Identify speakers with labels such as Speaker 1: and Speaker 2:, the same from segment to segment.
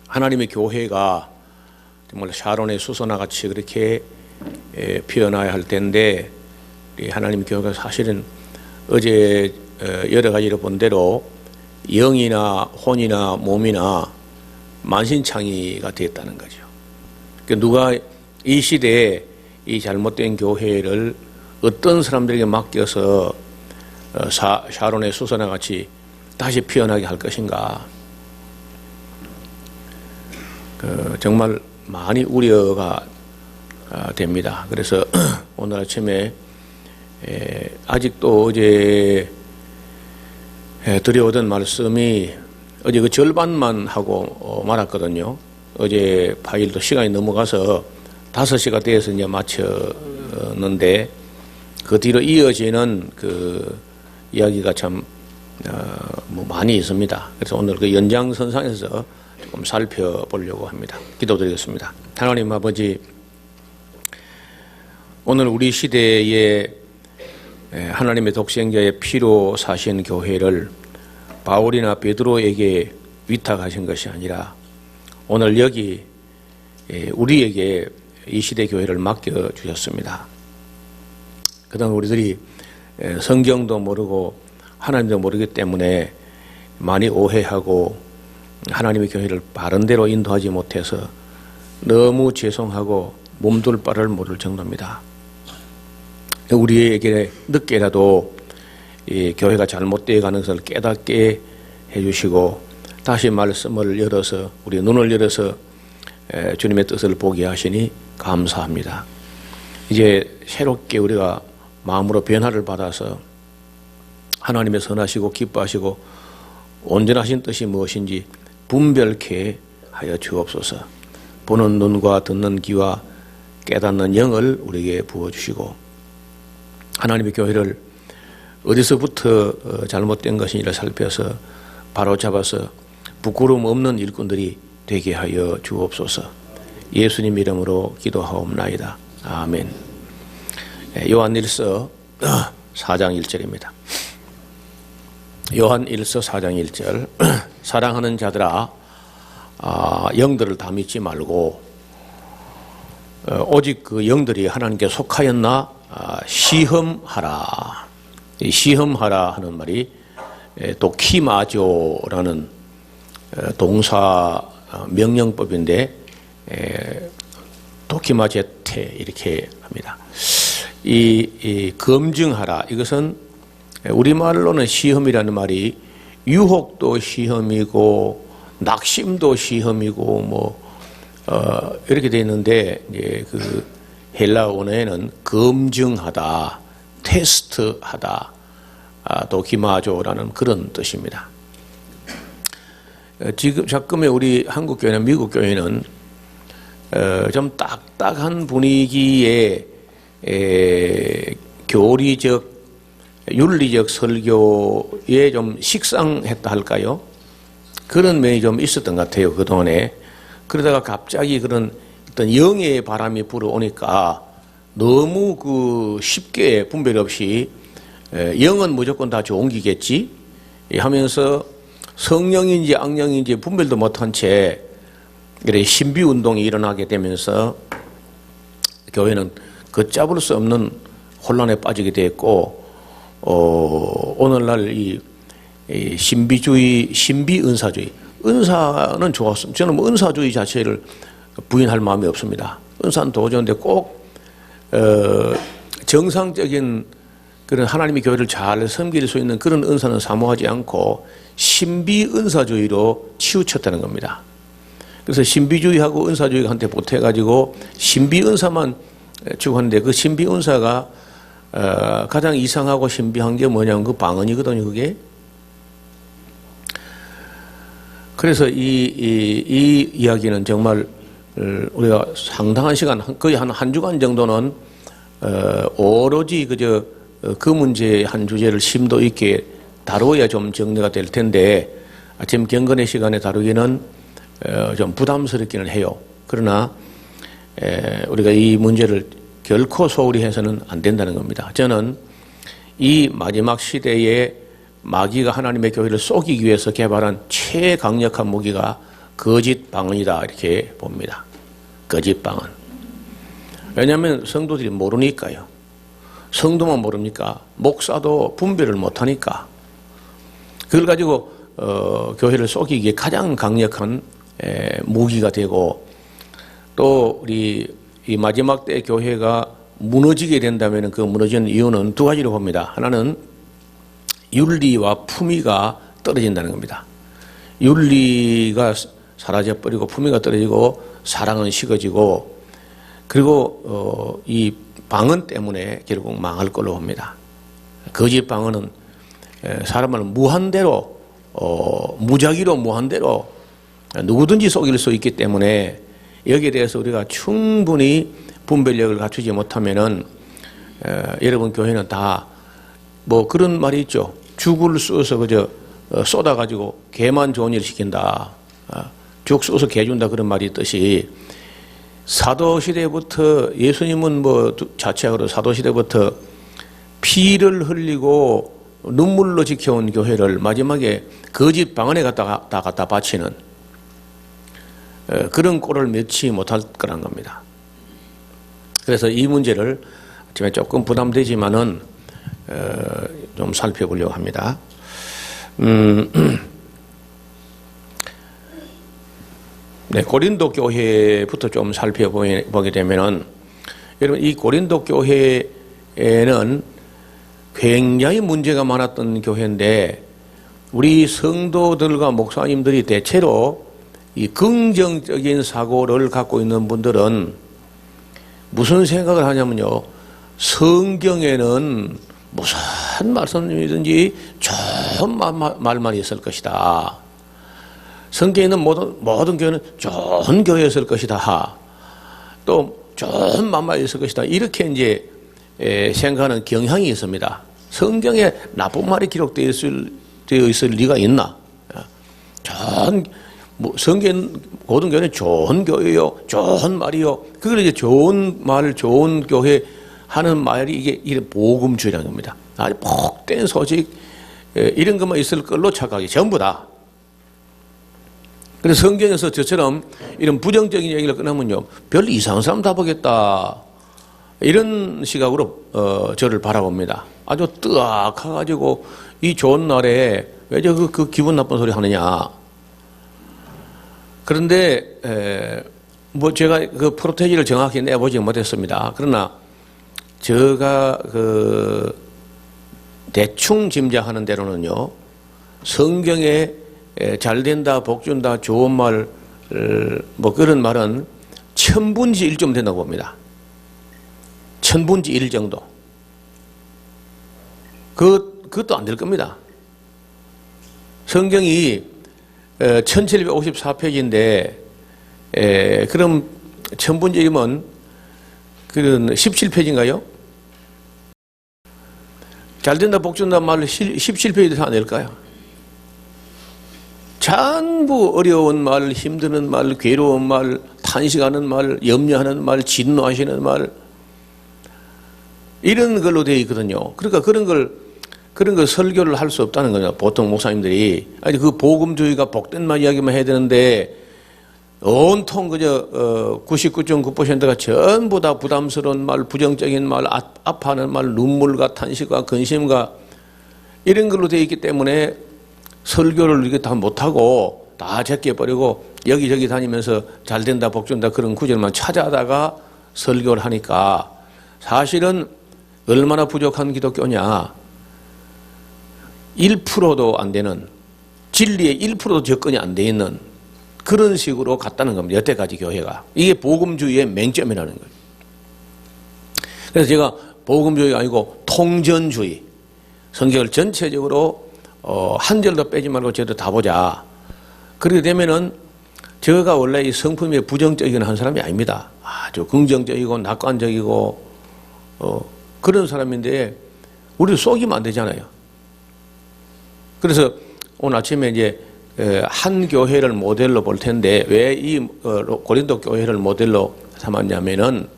Speaker 1: 하나님의 교회가 정말 샤론의 수소나 같이 그렇게 피어나야 할 텐데, 하나님의 교회가 사실은 어제 여러 가지로 본 대로 영이나 혼이나 몸이나 만신창이가 되었다는 거죠. 그러니까 누가 이 시대에 이 잘못된 교회를 어떤 사람들에게 맡겨서 샤론의 수소나 같이 다시 피어나게 할 것인가, 정말 많이 우려가 됩니다. 그래서 오늘 아침에 아직도 어제 드려오던 말씀이 어제 그 절반만 하고 말았거든요. 어제 파일도 시간이 넘어가서 5시가 돼서 이제 마쳤는데, 그 뒤로 이어지는 그 이야기가 참 많이 있습니다. 그래서 오늘 그 연장선상에서 조금 살펴보려고 합니다. 기도드리겠습니다. 하나님 아버지, 오늘 우리 시대에 하나님의 독생자의 피로 사신 교회를 바울이나 베드로에게 위탁하신 것이 아니라 오늘 여기 우리에게 이 시대 교회를 맡겨주셨습니다. 그동안 우리들이 성경도 모르고 하나님도 모르기 때문에 많이 오해하고 하나님의 교회를 바른 대로 인도하지 못해서 너무 죄송하고 몸둘 바를 모를 정도입니다. 우리에게 늦게라도 이 교회가 잘못되어 가는 것을 깨닫게 해주시고 다시 말씀을 열어서 우리 눈을 열어서 주님의 뜻을 보게 하시니 감사합니다. 이제 새롭게 우리가 마음으로 변화를 받아서 하나님의 선하시고 기뻐하시고 온전하신 뜻이 무엇인지 분별케 하여 주옵소서. 보는 눈과 듣는 귀와 깨닫는 영을 우리에게 부어주시고 하나님의 교회를 어디서부터 잘못된 것인지를 살펴서 바로 잡아서 부끄러움 없는 일꾼들이 되게 하여 주옵소서. 예수님 이름으로 기도하옵나이다. 아멘. 요한1서 4장 1절입니다. 요한1서 4장 1절. 사랑하는 자들아, 영들을 다 믿지 말고 오직 그 영들이 하나님께 속하였나 시험하라. 이 시험하라 하는 말이 도키마조라는 동사 명령법인데 도키마제테 이렇게 합니다. 이 검증하라, 이것은 우리말로는 시험이라는 말이 유혹도 시험이고 낙심도 시험이고 뭐 이렇게 되어 있는데, 이제 그 헬라 언어에는 검증하다, 테스트하다, 도키마조라는 그런 뜻입니다. 지금 자금의 우리 한국 교회나 미국 교회는 좀 딱딱한 분위기에 교리적 윤리적 설교에 좀 식상했다 할까요? 그런 면이 좀 있었던 것 같아요, 그동안에. 그러다가 갑자기 그런 어떤 영의 바람이 불어오니까 너무 그 쉽게 분별 없이 영은 무조건 다 좋은 기겠지 하면서 성령인지 악령인지 분별도 못한 채 신비 운동이 일어나게 되면서 교회는 걷잡을 수 없는 혼란에 빠지게 됐고, 오늘날 이 신비주의, 신비은사주의, 은사는 좋았습니다. 저는 뭐 은사주의 자체를 부인할 마음이 없습니다. 은사는 도전인데 꼭 정상적인 그런 하나님의 교회를 잘 섬길 수 있는 그런 은사는 사모하지 않고 신비은사주의로 치우쳤다는 겁니다. 그래서 신비주의하고 은사주의가 한테 보태가지고 신비은사만 추구하는데, 그 신비은사가 가장 이상하고 신비한 게 뭐냐면 그 방언이거든요, 그게. 그래서 이 이야기는 정말 우리가 상당한 시간, 거의 한 주간 정도는 오로지 그 문제 한 주제를 심도 있게 다루어야 좀 정리가 될 텐데, 아침 경건의 시간에 다루기는 좀 부담스럽기는 해요. 그러나 우리가 이 문제를 결코 소홀히 해서는 안 된다는 겁니다. 저는 이 마지막 시대에 마귀가 하나님의 교회를 속이기 위해서 개발한 최강력한 무기가 거짓 방언이다 이렇게 봅니다. 거짓 방언. 왜냐하면 성도들이 모르니까요. 성도만 모릅니까? 목사도 분별을 못하니까. 그걸 가지고 교회를 속이기에 가장 강력한 무기가 되고, 또 우리 이 마지막 때 교회가 무너지게 된다면 그 무너지는 이유는 두 가지로 봅니다. 하나는 윤리와 품위가 떨어진다는 겁니다. 윤리가 사라져버리고 품위가 떨어지고 사랑은 식어지고, 그리고 이 방언 때문에 결국 망할 걸로 봅니다. 거짓 방언은 사람을 무한대로 무작위로 무한대로 누구든지 속일 수 있기 때문에 여기에 대해서 우리가 충분히 분별력을 갖추지 못하면은 여러분 교회는 다 뭐 그런 말이 있죠. 죽을 쏘서 그저 쏟아가지고 개만 좋은 일 시킨다. 죽 쏘서 개 준다 그런 말이 있듯이, 사도시대부터 예수님은 뭐 자체적으로 사도시대부터 피를 흘리고 눈물로 지켜온 교회를 마지막에 거짓 방언에 갖다 바치는 그런 꼴을 면치 못할 거란 겁니다. 그래서 이 문제를 조금 부담되지만은 좀 살펴보려고 합니다. 네, 고린도 교회부터 좀 살펴보게 되면은, 여러분 이 고린도 교회에는 굉장히 문제가 많았던 교회인데, 우리 성도들과 목사님들이 대체로 이 긍정적인 사고를 갖고 있는 분들은 무슨 생각을 하냐면요, 성경에는 무슨 말씀이든지 좋은 말만 있을 것이다. 성경에는 모든 교회는 좋은 교회였을 것이다. 또 좋은 말만 있을 것이다. 이렇게 이제 생각하는 경향이 있습니다. 성경에 나쁜 말이 기록되어 있을 리가 있나? 성경 모든 교회는 좋은 교회요, 좋은 말이요. 그걸 이제 좋은 말, 좋은 교회 하는 말이 이게 복음주의라는 겁니다. 아주 복된 소식, 이런 것만 있을 걸로 착각이 전부 다. 그래서 성경에서 저처럼 이런 부정적인 얘기를 꺼내면요, 별 이상한 사람 다 보겠다. 이런 시각으로 저를 바라봅니다. 아주 뜨악해가지고 이 좋은 날에 왜 그 기분 나쁜 소리 하느냐. 그런데 뭐 제가 그 프로테이지를 정확히 내보지 못했습니다. 그러나 제가 그 대충 짐작하는 대로는요, 성경에 잘 된다, 복 준다, 좋은 말, 뭐 그런 말은 1000분지 1 좀 된다고 봅니다. 1000분지 1 정도. 그것도 안 될 겁니다. 성경이 1754페이지인데, 그럼 1000분지 1이면 그런 17페이지인가요? 잘 된다, 복 준다 말을 17페이지 다 낼까요? 전부 어려운 말, 힘드는 말, 괴로운 말, 탄식하는 말, 염려하는 말, 진노하시는 말, 이런 걸로 되어 있거든요. 그러니까 그런 걸 설교를 할 수 없다는 거죠. 보통 목사님들이. 아니, 그 복음주의가 복된 말 이야기만 해야 되는데, 온통 그저 99.9%가 전부 다 부담스러운 말, 부정적인 말, 아파하는 말, 눈물과 탄식과 근심과 이런 걸로 되어 있기 때문에 설교를 이렇게 다 못하고 다 제껴버리고 여기저기 다니면서 잘 된다, 복 준다 그런 구절만 찾아다가 설교를 하니까 사실은 얼마나 부족한 기독교냐. 1%도 안 되는, 진리의 1%도 접근이 안 돼 있는 그런 식으로 갔다는 겁니다. 여태까지 교회가. 이게 복음주의의 맹점이라는 거예요. 그래서 제가 복음주의가 아니고 통전주의, 성경을 전체적으로 한 절도 빼지 말고 저도 다 보자. 그렇게 되면은 제가 원래 이 성품이 부정적인 한 사람이 아닙니다. 아주 긍정적이고 낙관적이고 그런 사람인데 우리도 속이면 안 되잖아요. 그래서 오늘 아침에 이제 한 교회를 모델로 볼 텐데 왜 이 고린도 교회를 모델로 삼았냐면은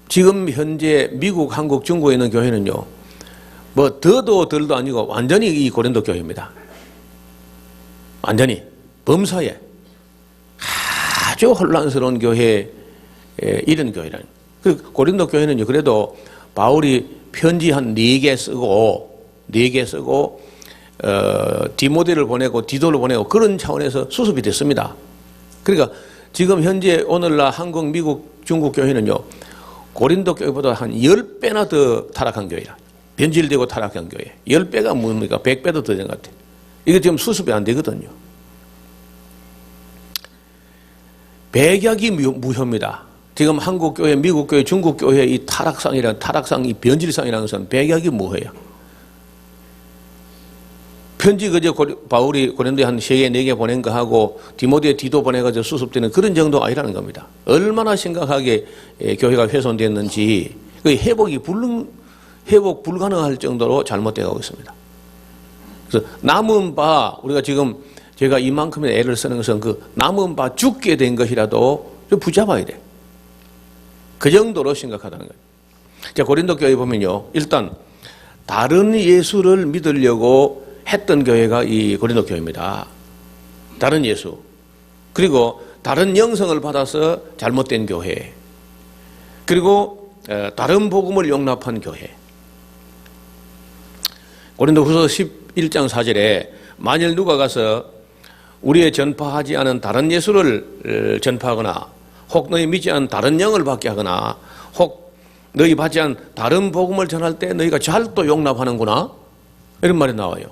Speaker 1: 지금 현재 미국, 한국, 중국에 있는 교회는요, 뭐 더도 덜도 아니고 완전히 이 고린도 교회입니다. 완전히 범사에 아주 혼란스러운 교회, 이런 교회라는. 그 고린도 교회는요, 그래도 바울이 편지 한 4개 쓰고, 디모데를 보내고, 디도를 보내고, 그런 차원에서 수습이 됐습니다. 그러니까 지금 현재 오늘날 한국, 미국, 중국 교회는요, 고린도 교회보다 한 10배나 더 타락한 교회라. 변질되고 타락한 교회. 10배가 뭡니까? 100배도 더 된 것 같아요. 이게 지금 수습이 안 되거든요. 백약이 무효입니다. 지금 한국 교회, 미국 교회, 중국 교회 이 타락상, 이 변질상이라는 것은 백약이 무효예요. 편지 그저 바울이 고린도에 한 3개, 4개 보낸 거 하고 디모데 디도 보내가지고 수습되는 그런 정도 아니라는 겁니다. 얼마나 심각하게 교회가 훼손됐는지 회복 불가능할 정도로 잘못되어 가고 있습니다. 그래서 남은 바, 우리가 지금 제가 이만큼의 애를 쓰는 것은 그 남은 바 죽게 된 것이라도 좀 붙잡아야 돼. 그 정도로 심각하다는 거예요. 자, 고린도 교회 보면요, 일단 다른 예수를 믿으려고 했던 교회가 이 고린도 교회입니다. 다른 예수. 그리고 다른 영성을 받아서 잘못된 교회. 그리고 다른 복음을 용납한 교회. 고린도후서 11장 4절에 만일 누가 가서 우리의 전파하지 않은 다른 예수를 전파하거나 혹 너희 믿지 않은 다른 영을 받게 하거나 혹 너희 받지 않은 다른 복음을 전할 때 너희가 잘 또 용납하는구나, 이런 말이 나와요.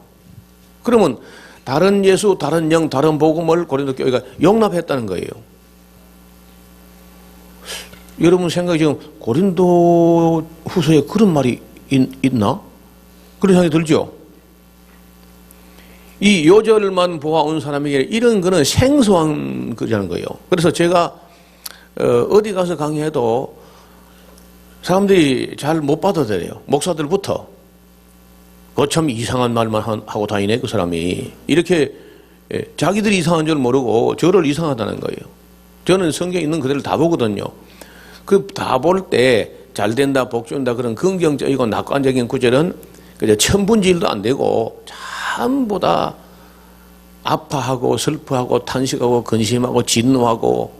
Speaker 1: 그러면 다른 예수, 다른 영, 다른 복음을 고린도 교회가 용납했다는 거예요. 여러분 생각이 지금 고린도 후서에 그런 말이 있나? 그런 생각이 들죠? 이 요절만 보아온 사람에게 이런 거는 생소한 거라는 거예요. 그래서 제가 어디 가서 강의해도 사람들이 잘 못 받아들여요. 목사들부터. 참 이상한 말만 하고 다니네, 그 사람이. 이렇게 자기들이 이상한 줄 모르고 저를 이상하다는 거예요. 저는 성경에 있는 그대로 다 보거든요. 그 다 볼 때 잘 된다, 복 준다, 그런 긍정적이고 낙관적인 구절은 그저 천분지일도 안 되고 전부 다 아파하고 슬퍼하고 탄식하고 근심하고 진노하고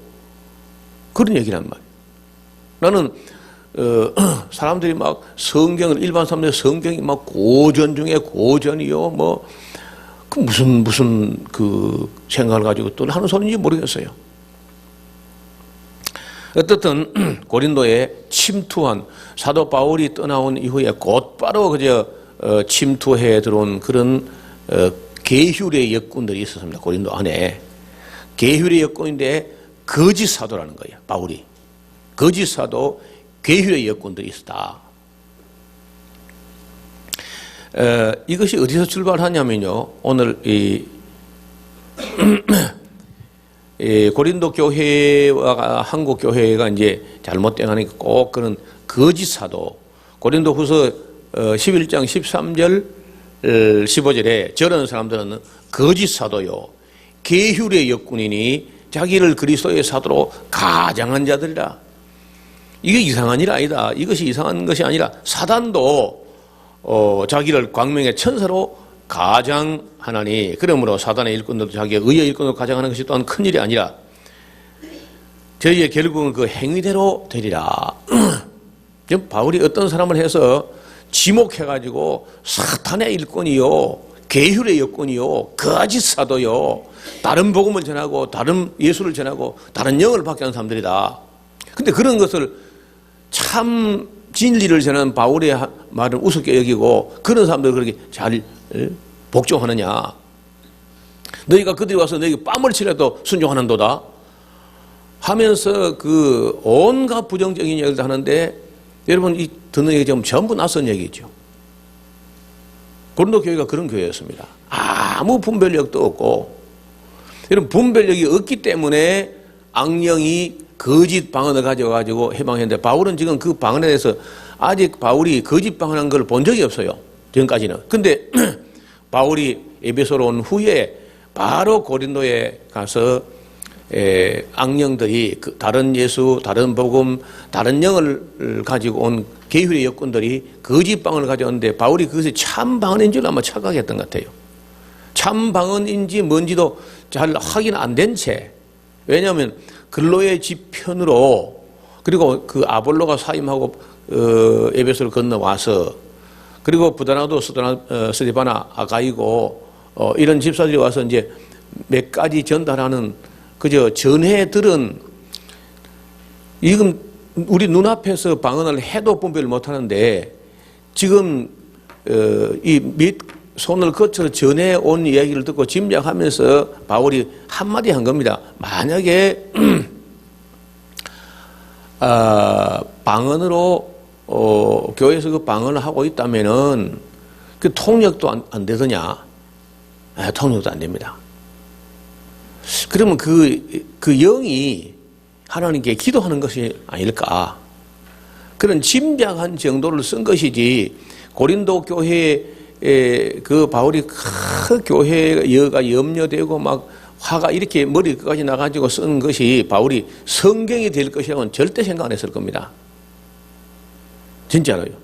Speaker 1: 그런 얘기란 말이에요. 나는 사람들이 막 성경을, 일반 사람들 성경이 막 고전 중에 고전이요, 뭐 그 무슨 그 생각을 가지고 또 하는 소리인지 모르겠어요. 어떻든 고린도에 침투한 사도 바울이 떠나온 이후에 곧바로 그저 침투해 들어온 그런 계율의 역군들이 있었습니다. 고린도 안에 계율의 역군인데 거짓 사도라는 거예요. 바울이 거짓 사도, 계율의 역군들이 있었다. 이것이 어디서 출발하냐면요, 오늘 이 고린도 교회와 한국 교회가 이제 잘못되니까 꼭 그런 거짓 사도, 고린도후서 11장 13절 15절에 저런 사람들은 거짓 사도요, 계율의 역군이니 자기를 그리스도의 사도로 가장한 자들이라. 이게 이상한 일 아니다. 이것이 이상한 것이 아니라 사단도 자기를 광명의 천사로 가장하나니, 그러므로 사단의 일꾼들도 자기의 의의 일꾼으로 가장하는 것이 또한 큰일이 아니라 저희의 결국은 그 행위대로 되리라. 지금 바울이 어떤 사람을 해서 지목해가지고 사탄의 일꾼이요, 계율의 역군이요, 거짓 사도요, 다른 복음을 전하고 다른 예수를 전하고 다른 영을 받게 하는 사람들이다. 근데 그런 것을 참 진리를 전하는 바울의 말을 우습게 여기고 그런 사람들 그렇게 잘 복종하느냐? 너희가 그들이 와서 너희가 뺨을 치려도 순종하는도다 하면서 그 온갖 부정적인 얘기를 하는데, 여러분 이 듣는 얘기 지금 전부 낯선 얘기죠. 고린도 교회가 그런 교회였습니다. 아무 분별력도 없고, 여러분 분별력이 없기 때문에 악령이 거짓 방언을 가져가지고 해방했는데, 바울은 지금 그 방언에 대해서 아직 바울이 거짓 방언한 걸 본 적이 없어요. 지금까지는. 근데 바울이 에베소로 온 후에 바로 고린도에 가서 악령들이 다른 예수, 다른 복음, 다른 영을 가지고 온 계율의 역군들이 거짓 방언을 가져왔는데, 바울이 그것이 참 방언인 줄 아마 착각했던 것 같아요. 참 방언인지 뭔지도 잘 확인 안 된 채, 왜냐하면 근로의 지편으로, 그리고 그 아볼로가 사임하고 에베소를 건너와서, 그리고 부다나도 스데바나 아가이고 이런 집사들이 와서 이제 몇 가지 전달하는 그저 전해들은 이건 우리 눈앞에서 방언을 해도 분별을 못하는데, 지금 이 밑 손을 거쳐 전해온 이야기를 듣고 짐작하면서 바울이 한마디 한 겁니다. 만약에 방언으로 교회에서 그 방언을 하고 있다면은 그 통역도 안 되더냐? 통역도 안 됩니다. 그러면 그 영이 하나님께 기도하는 것이 아닐까? 그런 짐작한 정도를 쓴 것이지, 고린도 교회에 그 바울이 그 교회가 염려되고 막 화가 이렇게 머리 끝까지 나가지고 쓴 것이 바울이 성경이 될 것이라고는 절대 생각 안 했을 겁니다. 진짜로요.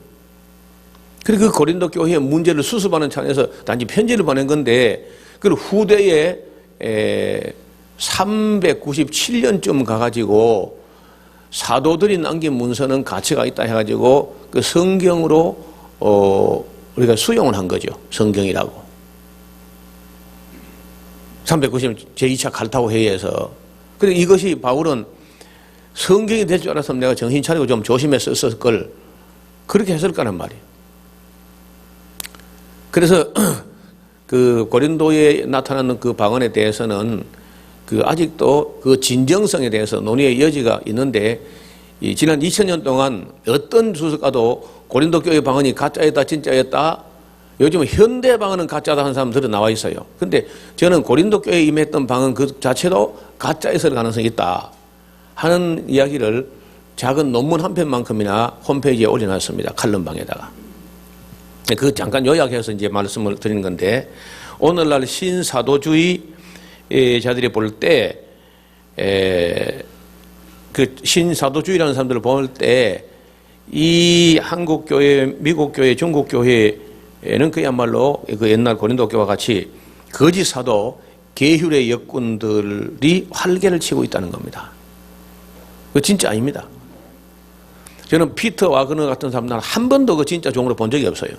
Speaker 1: 그리고 그 고린도 교회의 문제를 수습하는 차원에서 단지 편지를 보낸 건데, 그걸 후대에 397년쯤 가가지고 사도들이 남긴 문서는 가치가 있다 해가지고 그 성경으로 우리가 수용을 한 거죠. 성경이라고. 390 제2차 갈타고 회의에서. 그리고 이것이 바울은 성경이 될 줄 알았으면 내가 정신 차리고 좀 조심해서 썼을 걸, 그렇게 했을 거란 말이에요. 그래서 그 고린도에 나타나는 그 방언에 대해서는 그 아직도 그 진정성에 대해서 논의의 여지가 있는데, 지난 2000년 동안 어떤 주석가도 고린도 교회 방언이 가짜였다 진짜였다, 요즘은 현대 방언은 가짜다 하는 사람들이 나와 있어요. 근데 저는 고린도 교회에 임했던 방언 그 자체도 가짜였을 가능성이 있다 하는 이야기를 작은 논문 한 편만큼이나 홈페이지에 올려놨습니다. 칼럼방에다가. 그 잠깐 요약해서 이제 말씀을 드리는 건데, 오늘날 신사도주의 자들이 볼 때, 그 신사도주의라는 사람들을 볼 때, 이 한국교회, 미국교회, 중국교회에는 그야말로 그 옛날 고린도교와 같이 거짓 사도, 계율의 역군들이 활개를 치고 있다는 겁니다. 그거 진짜 아닙니다. 저는 피터 와그너 같은 사람들은 한 번도 그 진짜 종으로 본 적이 없어요.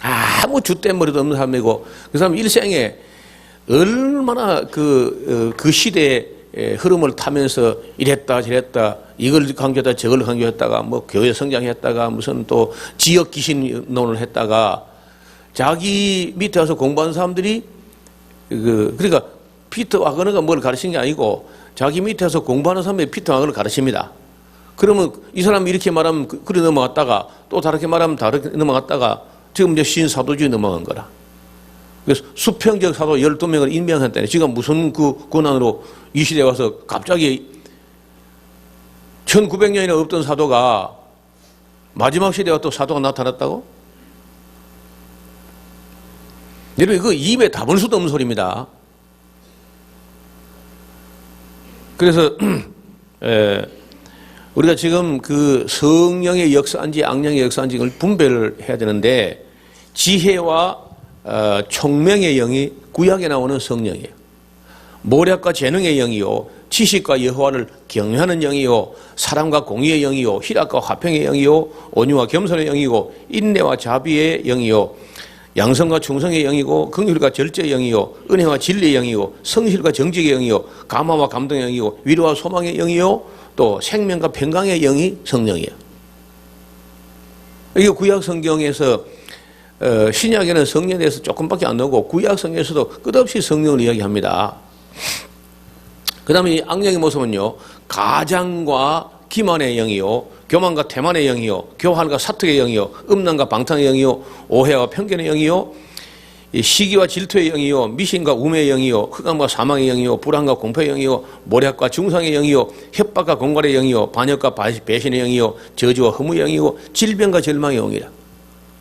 Speaker 1: 아무 줏대머리도 없는 사람이고, 그 사람 일생에 얼마나 그 시대의 흐름을 타면서 이랬다 저랬다, 이걸 강조했다 저걸 강조했다가, 뭐 교회 성장했다가, 무슨 또 지역 귀신론을 했다가, 자기 밑에 와서 공부한 사람들이 그러니까 피터 와그너가 뭘 가르친 게 아니고 자기 밑에 와서 공부하는 사람이 피터 와그너를 가르칩니다. 그러면 이 사람이 이렇게 말하면 그리 넘어갔다가, 또 다르게 말하면 다르게 넘어갔다가, 지금 이제 신사도주의 넘어간 거라. 그래서 수평적 사도 12명을 임명했다니, 지금 무슨 그 권한으로 이 시대에 와서 갑자기 1900년이나 없던 사도가 마지막 시대에 또 사도가 나타났다고? 여러분, 이거 입에 담을 수도 없는 소리입니다. 그래서 우리가 지금 그 성령의 역사인지 악령의 역사인지 를 분별을 해야 되는데, 지혜와 총명의 영이 구약에 나오는 성령이에요. 모략과 재능의 영이요, 지식과 여호와를 경외하는 영이요, 사랑과 공의의 영이요, 희락과 화평의 영이요, 온유와 겸손의 영이고, 인내와 자비의 영이요, 양성과 충성의 영이고, 긍휼과 절제의 영이요, 은혜와 진리의 영이요, 성실과 정직의 영이요, 감화와 감동의 영이요, 위로와 소망의 영이요, 또 생명과 평강의 영이 성령이에요. 이게 구약 성경에서 신약에는 성령에 대해서 조금밖에 안 나오고, 구약 성경에서도 끝없이 성령을 이야기합니다. 그 다음에 이 악령의 모습은요, 가장과 기만의 영이요, 교만과 태만의 영이요, 교활과 사특의 영이요, 음란과 방탕의 영이요, 오해와 편견의 영이요, 시기와 질투의 영이요, 미신과 우매의 영이요, 흑암과 사망의 영이요, 불안과 공포의 영이요, 모략과 중상의 영이요, 협박과 공갈의 영이요, 반역과 배신의 영이요, 저주와 허무의 영이요, 질병과 절망의 영이라.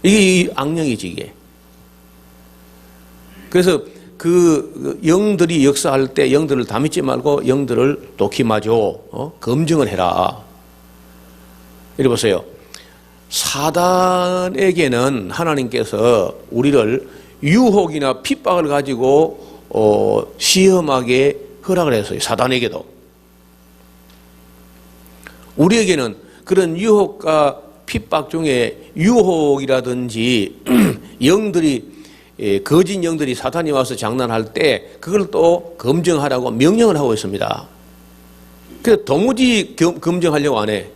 Speaker 1: 이게 이 악령이지, 이게. 그래서 그 영들이 역사할 때 영들을 다 믿지 말고 영들을 도키마죠. 검증을 해라. 이리 보세요. 사단에게는 하나님께서 우리를 유혹이나 핍박을 가지고 시험하게 허락을 했어요. 사단에게도. 우리에게는 그런 유혹과 핍박 중에 유혹이라든지 영들이 거짓 영들이 사탄이 와서 장난할 때 그걸 또 검증하라고 명령을 하고 있습니다. 그래서 도무지 검증하려고 안 해.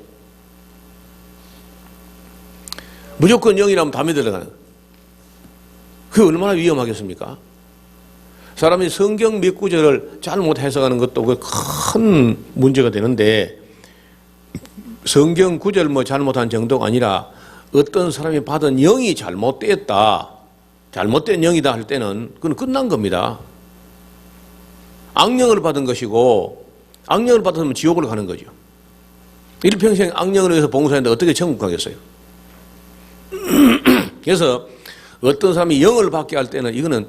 Speaker 1: 무조건 영이라면 담에 들어가는. 그게 얼마나 위험하겠습니까? 사람이 성경 몇 구절을 잘못 해석하는 것도 큰 문제가 되는데, 성경 구절 잘못한 정도가 아니라 어떤 사람이 받은 영이 잘못됐다, 잘못된 영이다 할 때는 그건 끝난 겁니다. 악령을 받은 것이고, 악령을 받았으면 지옥을 가는 거죠. 일평생 악령을 위해서 봉사했는데 어떻게 천국 가겠어요? 그래서 어떤 사람이 영을 받게 할 때는 이거는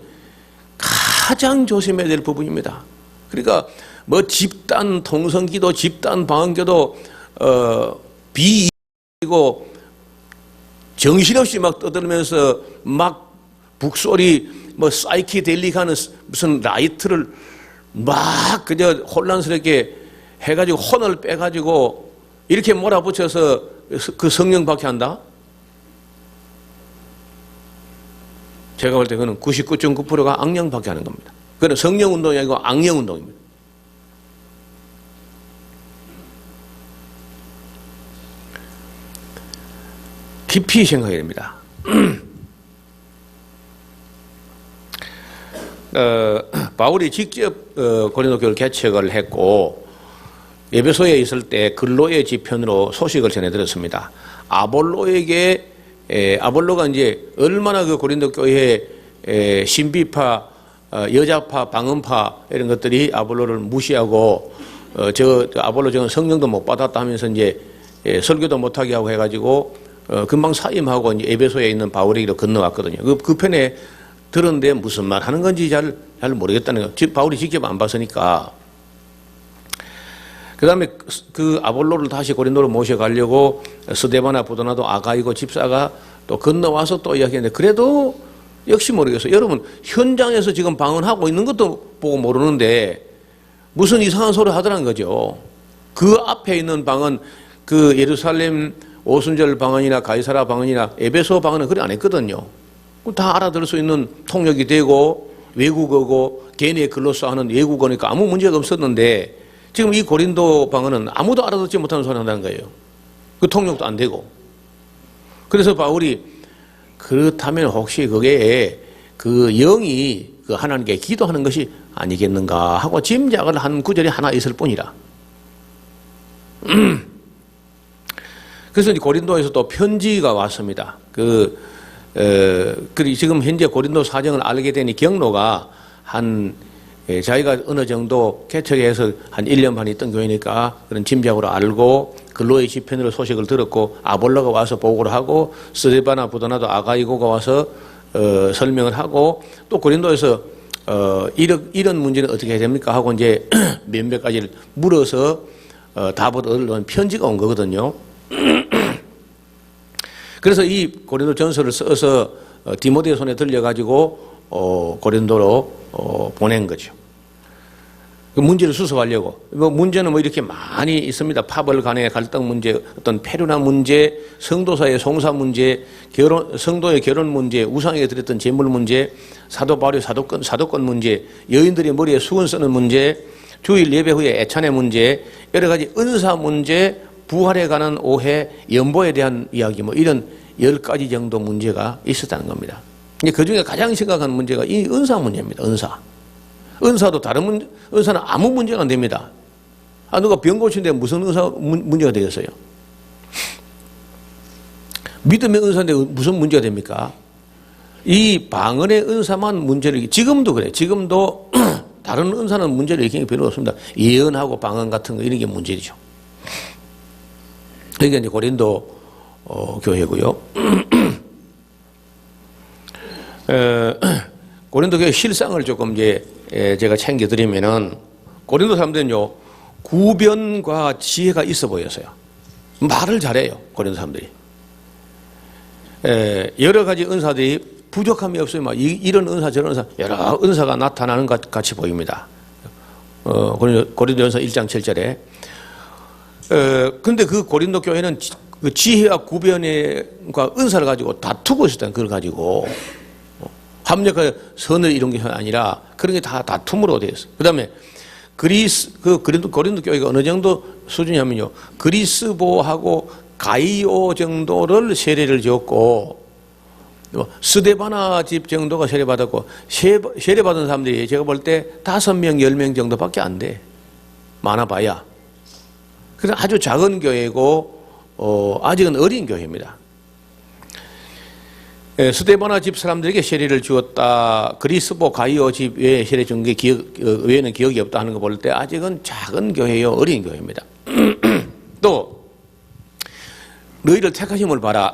Speaker 1: 가장 조심해야 될 부분입니다. 그러니까 집단 통성기도, 집단 방언교도 비이고 정신없이 막 떠들면서 막 북소리 사이키델릭하는 무슨 라이트를 막 그저 혼란스럽게 해가지고 혼을 빼가지고 이렇게 몰아붙여서 그 성령 받게 한다? 제가 볼 때 그는 99.9%가 악령 받게 하는 겁니다. 그건 성령 운동이 아니고 악령 운동입니다. 깊이 생각해야 됩니다. 바울이 직접 고린도 교회를 개척을 했고 에베소에 있을 때 근로의 지편으로 소식을 전해드렸습니다. 아볼로가 이제 얼마나 그 고린도 교회의 신비파, 여자파, 방언파 이런 것들이 아볼로를 무시하고 아볼로 저건 성령도 못 받았다 하면서 이제 설교도 못하게 하고 해가지고 금방 사임하고 이제 에베소에 있는 바울에게로 건너왔거든요. 그 편에 들었는데 무슨 말 하는 건지 잘 모르겠다는 거. 바울이 직접 안 봤으니까. 그 다음에 그 아볼로를 다시 고린도로 모셔가려고 스데바나 부도나도 아가이고 집사가 또 건너와서 또 이야기했는데 그래도 역시 모르겠어요. 여러분 현장에서 지금 방언하고 있는 것도 보고 모르는데 무슨 이상한 소리 하더라는 거죠. 그 앞에 있는 방언, 그 예루살렘 오순절 방언이나 가이사라 방언이나 에베소 방언은 그래 안 했거든요. 다 알아들을 수 있는 통역이 되고 외국어고 걔네 글로써 하는 외국어니까 아무 문제가 없었는데 지금 이 고린도 방언은 아무도 알아듣지 못하는 소리 한다는 거예요. 그 통역도 안 되고. 그래서 바울이 그렇다면 혹시 그게 그 영이 그 하나님께 기도하는 것이 아니겠는가 하고 짐작을 한 구절이 하나 있을 뿐이라. 그래서 이제 고린도에서 또 편지가 왔습니다. 그리고 지금 현재 고린도 사정을 알게 되니 경로가 자기가 어느 정도 개척해서 한 1년 반 있던 교회니까 그런 짐작으로 알고 근로의 지편으로 소식을 들었고 아볼로가 와서 보고를 하고 스데바나 부도나도 아가이고가 와서 설명을 하고 또 고린도에서 이런 문제는 어떻게 해야 됩니까 하고 이제 몇몇 가지를 물어서 답을 얻으려는 편지가 온 거거든요. 그래서 이 고린도 전서를 써서 디모데 손에 들려가지고 고린도로 보낸 거죠. 그 문제를 수습하려고. 문제는 이렇게 많이 있습니다. 파벌 간의 갈등 문제, 어떤 페루나 문제, 성도 사이의 송사 문제, 성도의 결혼 문제, 우상에게 드렸던 재물 문제, 사도 바울의 사도권 문제, 여인들이 머리에 수건 쓰는 문제, 주일 예배 후에 애찬의 문제, 여러 가지 은사 문제, 부활에 관한 오해, 연보에 대한 이야기 이런 10가지 정도 문제가 있었다는 겁니다. 그 중에 가장 심각한 문제가 이 은사 문제입니다. 은사도 은사는 아무 문제가 안 됩니다. 누가 병 고치는데 무슨 은사 문제가 되겠어요? 믿음의 은사인데 무슨 문제가 됩니까? 이 방언의 은사만 문제를, 지금도 그래. 지금도 다른 은사는 문제를 일으키는 게 별로 없습니다. 예언하고 방언 같은 거 이런 게 문제죠. 이게 이제 고린도 교회고요. 고린도 교회 실상을 조금 이제 제가 챙겨드리면은 고린도 사람들은요 구변과 지혜가 있어 보였어요. 말을 잘해요 고린도 사람들이. 여러 가지 은사들이 부족함이 없어요. 막 이런 은사 저런 은사 여러 은사가 나타나는 것 같이 보입니다. 고린도전서 1장 7절에 근데 그 고린도 교회는 그 지혜와 구변과 은사를 가지고 다투고 있었다는 그걸 가지고 합력하여 선을 이룬 게 아니라 그런 게 다 다툼으로 되어 있어요. 그다음에 고린도 교회가 어느 정도 수준이냐면요, 그리스보하고 가이오 정도를 세례를 지었고 스데바나 집 정도가 세례받았고 세례받은 사람들이 제가 볼 때 5명, 10명 정도밖에 안 돼. 많아봐야. 그래서 아주 작은 교회고 아직은 어린 교회입니다. 스데바나 집 사람들에게 세례를 주었다. 그리스보 가이오 집 외에 세례 준 게 외에는 기억이 없다 하는 거 볼 때 아직은 작은 교회요, 어린 교회입니다. 또 너희를 택하심을 봐라.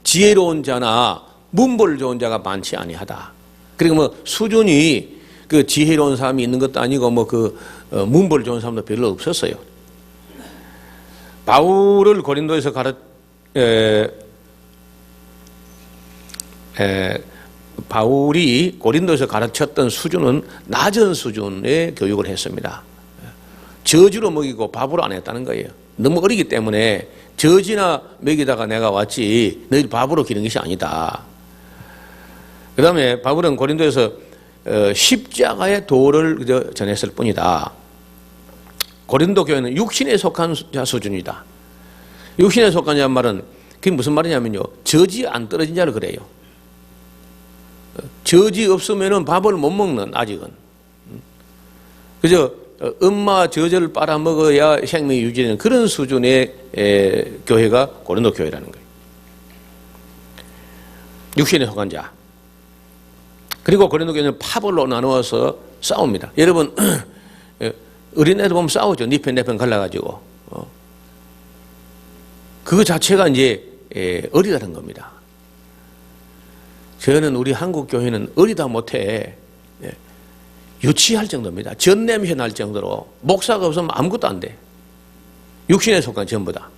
Speaker 1: 지혜로운 자나 문벌 좋은 자가 많지 아니하다. 그리고 뭐 수준이 그 지혜로운 사람이 있는 것도 아니고 뭐 그 문벌 좋은 사람도 별로 없었어요. 바울을 고린도에서 바울이 고린도에서 가르쳤던 수준은 낮은 수준의 교육을 했습니다. 저주로 먹이고 밥으로 안 했다는 거예요. 너무 어리기 때문에 저지나 먹이다가 내가 왔지 너희 밥으로 기른 것이 아니다. 그 다음에 바울은 고린도에서 십자가의 도를 전했을 뿐이다. 고린도 교회는 육신에 속한 자 수준이다. 육신에 속한 자는 말은 그게 무슨 말이냐면요, 저지 안 떨어진 자를 그래요. 저지 없으면 밥을 못 먹는, 아직은. 그저 엄마 저절을 빨아먹어야 생명이 유지되는 그런 수준의 교회가 고린도 교회라는 거예요. 육신에 속한 자. 그리고 고린도 교회는 파벌로 나누어서 싸웁니다. 여러분 어린애들 보면 싸우죠. 네 편 내 편 갈라가지고. 그거 자체가 이제 어리다는 겁니다. 저는 우리 한국 교회는 어리다 못해 유치할 정도입니다. 전냄새 날 정도로 목사가 없으면 아무것도 안 돼. 육신에 속한 전부 다.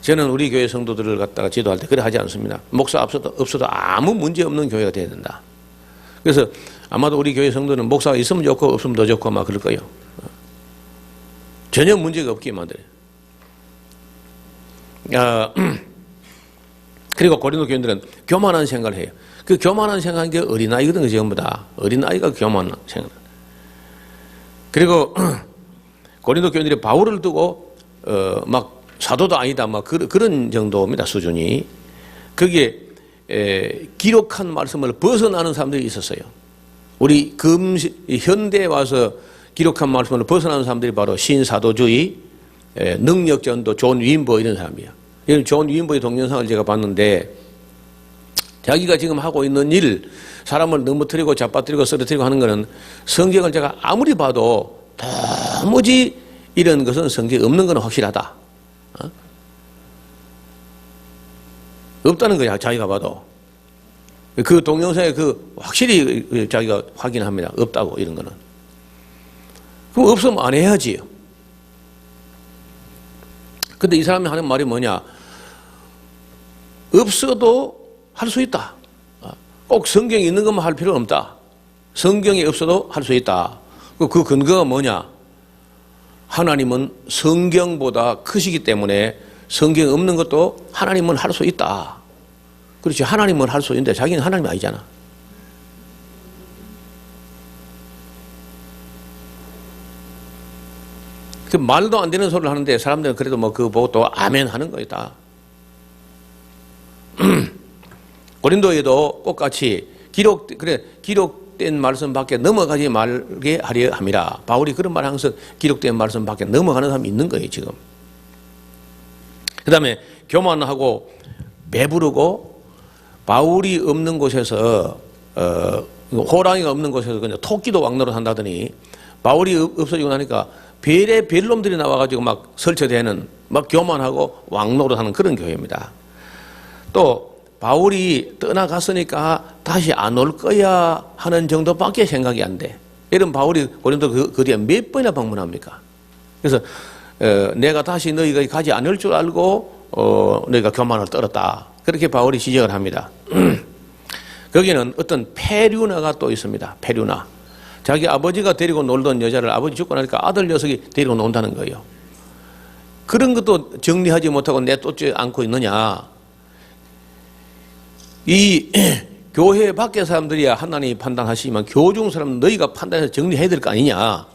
Speaker 1: 저는 우리 교회 성도들을 갖다가 지도할 때 그래 하지 않습니다. 목사 없어도 아무 문제 없는 교회가 돼야 된다. 그래서 아마도 우리 교회 성도는 목사가 있으면 좋고 없으면 더 좋고 아마 그럴 거예요. 전혀 문제가 없게 만들어요. 그리고 고린도 교인들은 교만한 생각을 해요. 그 교만한 생각한 게 어린아이거든요, 전부 다. 어린아이가 교만한 생각. 그리고 고린도 교인들이 바울을 두고 막 사도도 아니다, 막 그런 정도입니다, 수준이. 거기에 기록한 말씀을 벗어나는 사람들이 있었어요. 우리 현대에 와서 기록한 말씀을 벗어나는 사람들이 바로 신사도주의, 능력전도, 존 윈버 이런 사람이에요. 존 윈버의 동영상을 제가 봤는데 자기가 지금 하고 있는 일, 사람을 넘어뜨리고 잡아뜨리고 쓰러뜨리고 하는 것은 성경을 제가 아무리 봐도 도무지 이런 것은 성경에 없는 건 확실하다. 없다는 거야, 자기가 봐도. 그 동영상에 확실히 자기가 확인합니다. 없다고, 이런 거는. 그럼 없으면 안 해야지. 근데 이 사람이 하는 말이 뭐냐? 없어도 할 수 있다. 꼭 성경에 있는 것만 할 필요는 없다. 성경이 없어도 할 수 있다. 그 근거가 뭐냐? 하나님은 성경보다 크시기 때문에 성경에 없는 것도 하나님은 할 수 있다. 그렇지, 하나님은 할 수 있는데 자기는 하나님이 아니잖아. 그 말도 안 되는 소리를 하는데 사람들은 그래도 뭐 그거 보고 또 아멘 하는 거다. 고린도에도 똑같이 기록된 말씀 밖에 넘어가지 말게 하려 함이라. 바울이 그런 말 항상 기록된 말씀 밖에 넘어가는 사람이 있는 거예요, 지금. 그 다음에 교만하고 배부르고 바울이 없는 곳에서 호랑이가 없는 곳에서 그냥 토끼도 왕노릇 한다더니 바울이 없어지고 나니까 별의 별놈들이 나와가지고 막 설치되는 막 교만하고 왕노릇하는 그런 교회입니다. 또 바울이 떠나갔으니까 다시 안 올 거야 하는 정도밖에 생각이 안 돼. 이런 바울이 고린도 그 뒤에 몇 번이나 방문합니까? 그래서 내가 다시 너희가 가지 않을 줄 알고 너희가 교만을 떨었다. 그렇게 바울이 지적을 합니다. 거기는 어떤 페류나가 또 있습니다. 페류나. 자기 아버지가 데리고 놀던 여자를 아버지 죽고 나니까 아들 녀석이 데리고 논다는 거예요. 그런 것도 정리하지 못하고 내쫓지 않고 있느냐. 이 교회 밖의 사람들이야 하나님이 판단하시지만 교중 사람은 너희가 판단해서 정리해야 될 거 아니냐.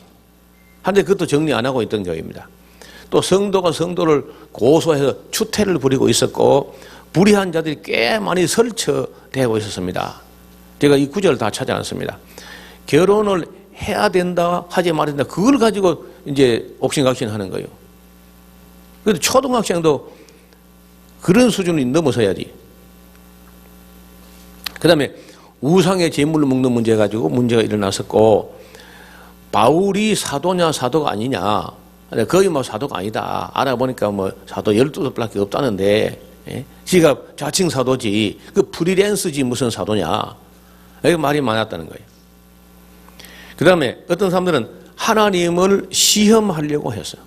Speaker 1: 한데 그것도 정리 안 하고 있던 교회입니다. 또 성도가 성도를 고소해서 추태를 부리고 있었고 불의한 자들이 꽤 많이 설쳐되고 있었습니다. 제가 이 구절을 다 찾아놨습니다. 결혼을 해야 된다, 하지 말아야 된다. 그걸 가지고 이제 옥신각신 하는 거예요. 그래도 초등학생도 그런 수준이 넘어서야지. 그 다음에 우상의 제물을 먹는 문제 가지고 문제가 일어났었고, 바울이 사도냐, 사도가 아니냐. 거의 뭐 사도가 아니다. 알아보니까 뭐 사도 12밖에 없다는데, 예? 지가 자칭 사도지, 그 프리랜스지 무슨 사도냐. 이게 말이 많았다는 거예요. 그 다음에 어떤 사람들은 하나님을 시험하려고 했어요.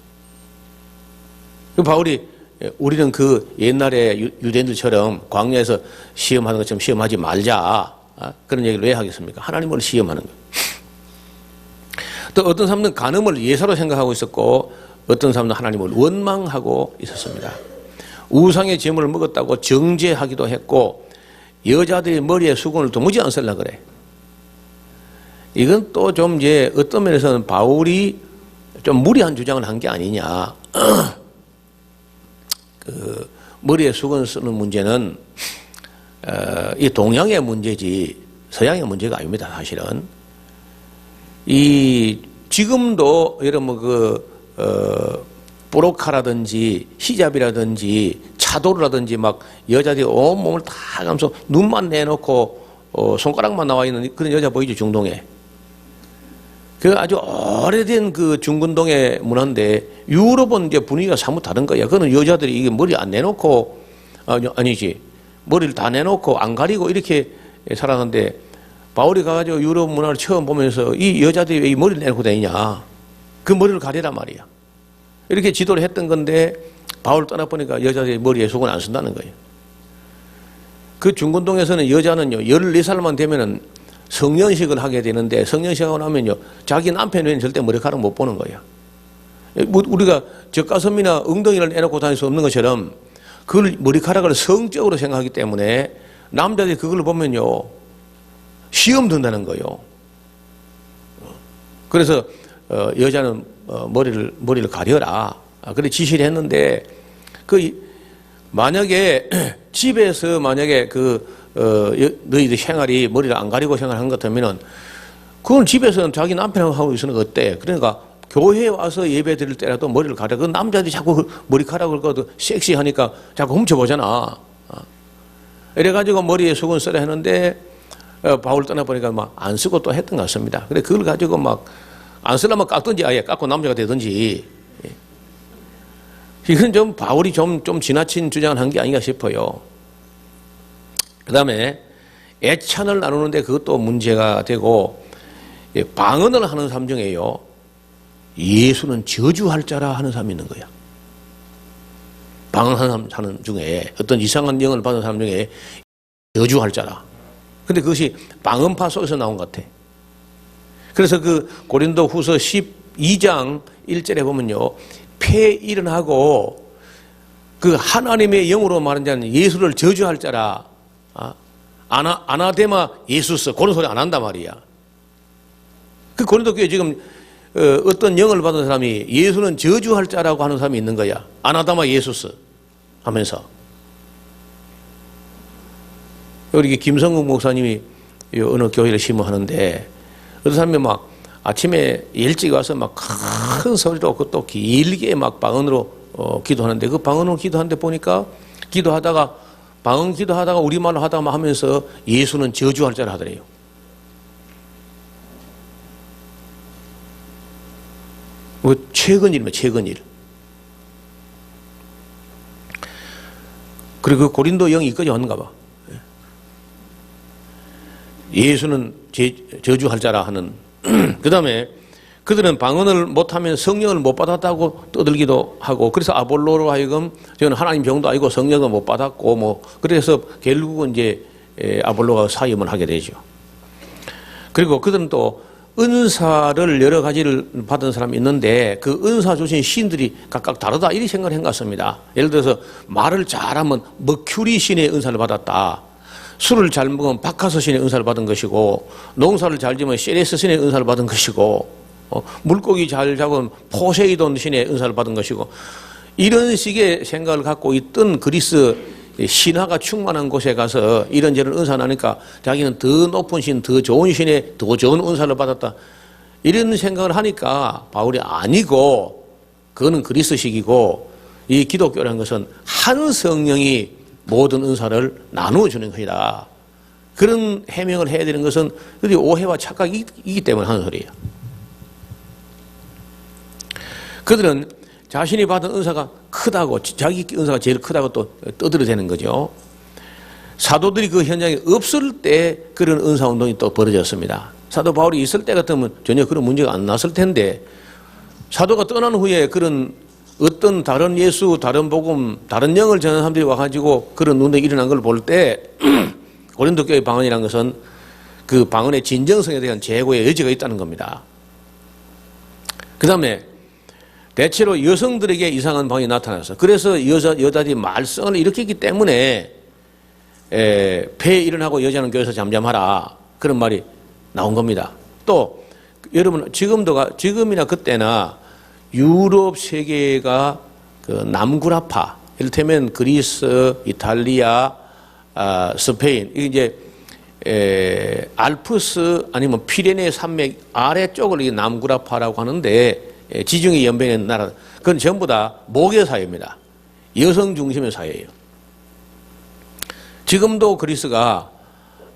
Speaker 1: 그 바울이 우리는 그 옛날에 유대인들처럼 광야에서 시험하는 것처럼 시험하지 말자. 그런 얘기를 왜 하겠습니까? 하나님을 시험하는 거예요. 또 어떤 사람들은 간음을 예사로 생각하고 있었고 어떤 사람들은 하나님을 원망하고 있었습니다. 우상의 제물을 먹었다고 정죄하기도 했고 여자들이 머리에 수건을 도무지 안 쓰려고 그래. 이건 또 좀 이제 어떤 면에서는 바울이 좀 무리한 주장을 한 게 아니냐. 그 머리에 수건 쓰는 문제는 이 동양의 문제지 서양의 문제가 아닙니다. 사실은 이 지금도 여러분 보로카라든지 히잡이라든지 차도르라든지 막 여자들이 온몸을 다 감싸 눈만 내놓고 손가락만 나와 있는 그런 여자 보이죠, 중동에. 그 아주 오래된 그 중근동의 문화인데 유럽은 이제 분위기가 사뭇 다른 거야. 그거는 여자들이 이게 머리 안 내놓고 아니지 머리를 다 내놓고 안 가리고 이렇게 살았는데 바울이 가가지고 유럽 문화를 처음 보면서 이 여자들이 왜 이 머리를 내놓고 다니냐. 그 머리를 가리란 말이야. 이렇게 지도를 했던 건데 바울 떠나보니까 여자들이 머리에 속은 안 쓴다는 거예요. 그 중근동에서는 여자는요 14살만 되면은 성년식을 하게 되는데 성년식하고 나면요 자기 남편 외에는 절대 머리카락 못 보는 거예요. 우리가 젖가슴이나 엉덩이를 내놓고 다닐 수 없는 것처럼 그걸 머리카락을 성적으로 생각하기 때문에 남자들이 그걸 보면요 시험 든다는 거예요. 그래서 여자는 머리를 가려라. 그래 지시를 했는데 만약에 집에서 만약에 너희들 생활이 머리를 안 가리고 생활한 것 같으면은 그건 집에서는 자기 남편하고 하고 있으는 거 어때? 그러니까 교회에 와서 예배 드릴 때라도 머리를 가려. 그 남자들이 자꾸 머리카락을 그 섹시하니까 자꾸 훔쳐보잖아. 이래가지고 머리에 수건 쓰라 했는데 바울 떠나보니까 막 안 쓰고 또 했던 것 같습니다. 그래 그걸 가지고 막 안 쓰려면 깎든지 아예 깎고 남자가 되든지. 이건 좀 바울이 좀 지나친 주장을 한 게 아닌가 싶어요. 그 다음에 애찬을 나누는데 그것도 문제가 되고 방언을 하는 사람 중에요 예수는 저주할 자라 하는 사람이 있는 거야. 방언하는 사람 중에 어떤 이상한 영을 받은 사람 중에 저주할 자라. 근데 그것이 방언파 속에서 나온 것 같아. 그래서 그 고린도 후서 12장 1절에 보면요 폐일은하고 그 하나님의 영으로 말하는 자는 예수를 저주할 자라. 아나데마 예수스 그런 소리 안 한단 말이야. 그 고린도 교회 지금 어떤 영을 받은 사람이 예수는 저주할 자라고 하는 사람이 있는 거야. 아나다마 예수스 하면서. 우리 김성국 목사님이 어느 교회를 심호하는데 어떤 사람이 막 아침에 일찍 와서 막 큰 소리로 그것도 길게 막 방언으로 기도하는데 그 방언으로 기도하는데 보니까 방언 기도하다가 우리말로 하다가 막 하면서 예수는 저주할 자라 하더래요. 최근 일이면 최근 일. 그리고 그 고린도 영이 이까지 왔는가 봐. 예수는 저주할 자라 하는. 그 다음에 그들은 방언을 못하면 성령을 못 받았다고 떠들기도 하고, 그래서 아볼로로 하여금 저는 하나님 병도 아니고 성령을 못 받았고, 뭐 그래서 결국은 이제 아볼로가 사임을 하게 되죠. 그리고 그들은 또 은사를 여러 가지를 받은 사람이 있는데 그 은사 주신 신들이 각각 다르다 이렇게 생각을 한 것 같습니다. 예를 들어서 말을 잘하면 머큐리 신의 은사를 받았다. 술을 잘 먹으면 바카스 신의 은사를 받은 것이고, 농사를 잘 지으면 세레스 신의 은사를 받은 것이고, 물고기 잘 잡으면 포세이돈 신의 은사를 받은 것이고, 이런 식의 생각을 갖고 있던 그리스 신화가 충만한 곳에 가서 이런저런 은사 나니까 자기는 더 높은 신, 더 좋은 신의 더 좋은 은사를 받았다, 이런 생각을 하니까 바울이 아니고 그거는 그리스식이고 이 기독교라는 것은 한 성령이 모든 은사를 나누어 주는 것이다. 그런 해명을 해야 되는 것은 오해와 착각이기 때문에 하는 소리예요. 그들은 자신이 받은 은사가 크다고, 자기 은사가 제일 크다고 또 떠들어대는 거죠. 사도들이 그 현장에 없을 때 그런 은사 운동이 또 벌어졌습니다. 사도 바울이 있을 때 같으면 전혀 그런 문제가 안 났을 텐데, 사도가 떠난 후에 그런 어떤 다른 예수, 다른 복음, 다른 영을 전하는 사람들이 와가지고 그런 운동이 일어난 걸 볼 때 고린도 교회 방언이라는 것은 그 방언의 진정성에 대한 재고의 여지가 있다는 겁니다. 그 다음에 대체로 여성들에게 이상한 방언이 나타나서, 그래서 여자들이 말썽을 일으키기 때문에 폐에 일어나고 여자는 교회에서 잠잠하라, 그런 말이 나온 겁니다. 또 여러분 지금이나 그때나 유럽 세계가 그 남구라파, 이를테면 그리스, 이탈리아, 스페인, 이게 이제 알프스 아니면 피레네 산맥 아래쪽을 이게 남구라파라고 하는데, 지중해 연변의 나라, 그건 전부 다 목의 사회입니다. 여성 중심의 사회예요. 지금도 그리스가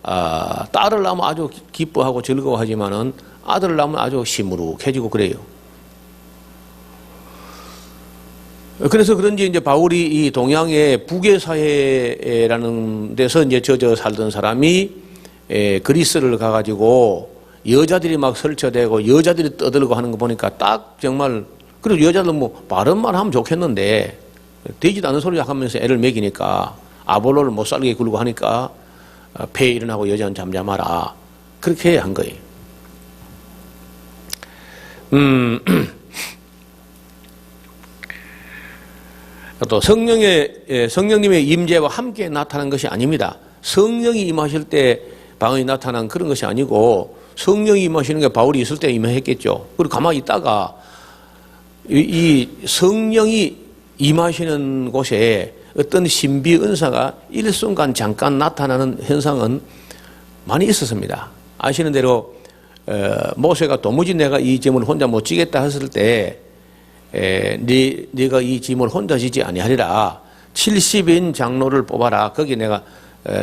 Speaker 1: 딸을 낳으면 아주 기뻐하고 즐거워하지만은 아들을 낳으면 아주 시무룩해지고 그래요. 그래서 그런지 이제 바울이 이 동양의 북의 사회라는 데서 이제 젖어 살던 사람이 그리스를 가가지고 여자들이 막 설쳐대고 여자들이 떠들고 하는 거 보니까 딱 정말, 그리고 여자들 뭐 바른 말 하면 좋겠는데 되지도 않은 소리 하면서 애를 먹이니까, 아볼로를 못 살게 굴고 하니까 폐에 일어나고 여자는 잠잠하라, 그렇게 한 거예요. 또 성령님의 임재와 함께 나타난 것이 아닙니다. 성령이 임하실 때 방언이 나타난 그런 것이 아니고, 성령이 임하시는 게 바울이 있을 때 임했겠죠. 그리고 가만히 있다가 이 성령이 임하시는 곳에 어떤 신비 은사가 일순간 잠깐 나타나는 현상은 많이 있었습니다. 아시는 대로 모세가 도무지 내가 이 짐을 혼자 못 지겠다 했을 때 네가 이 짐을 혼자 지지 아니하리라, 70인 장로를 뽑아라, 거기 내가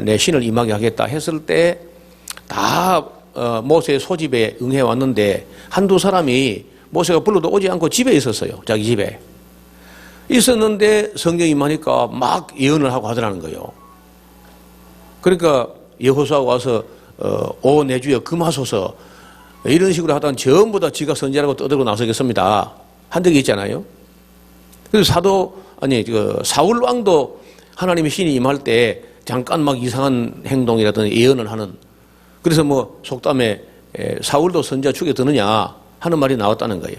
Speaker 1: 내 신을 임하게 하겠다 했을 때 다 모세의 소집에 응해 왔는데 한두 사람이 모세가 불러도 오지 않고 집에 있었어요. 자기 집에 있었는데 성령이 임하니까 막 예언을 하고 하더라는 거예요. 그러니까 여호수아가 와서 오 내 주여 금하소서, 이런 식으로 하다가 전부 다 지가 선지자라고 떠들고 나서겠습니다 한 적이 있잖아요. 그래서 사울 왕도 하나님의 신이 임할 때 잠깐 막 이상한 행동이라든지 예언을 하는, 그래서 뭐 속담에 사울도 선지자 축에 드느냐 하는 말이 나왔다는 거예요.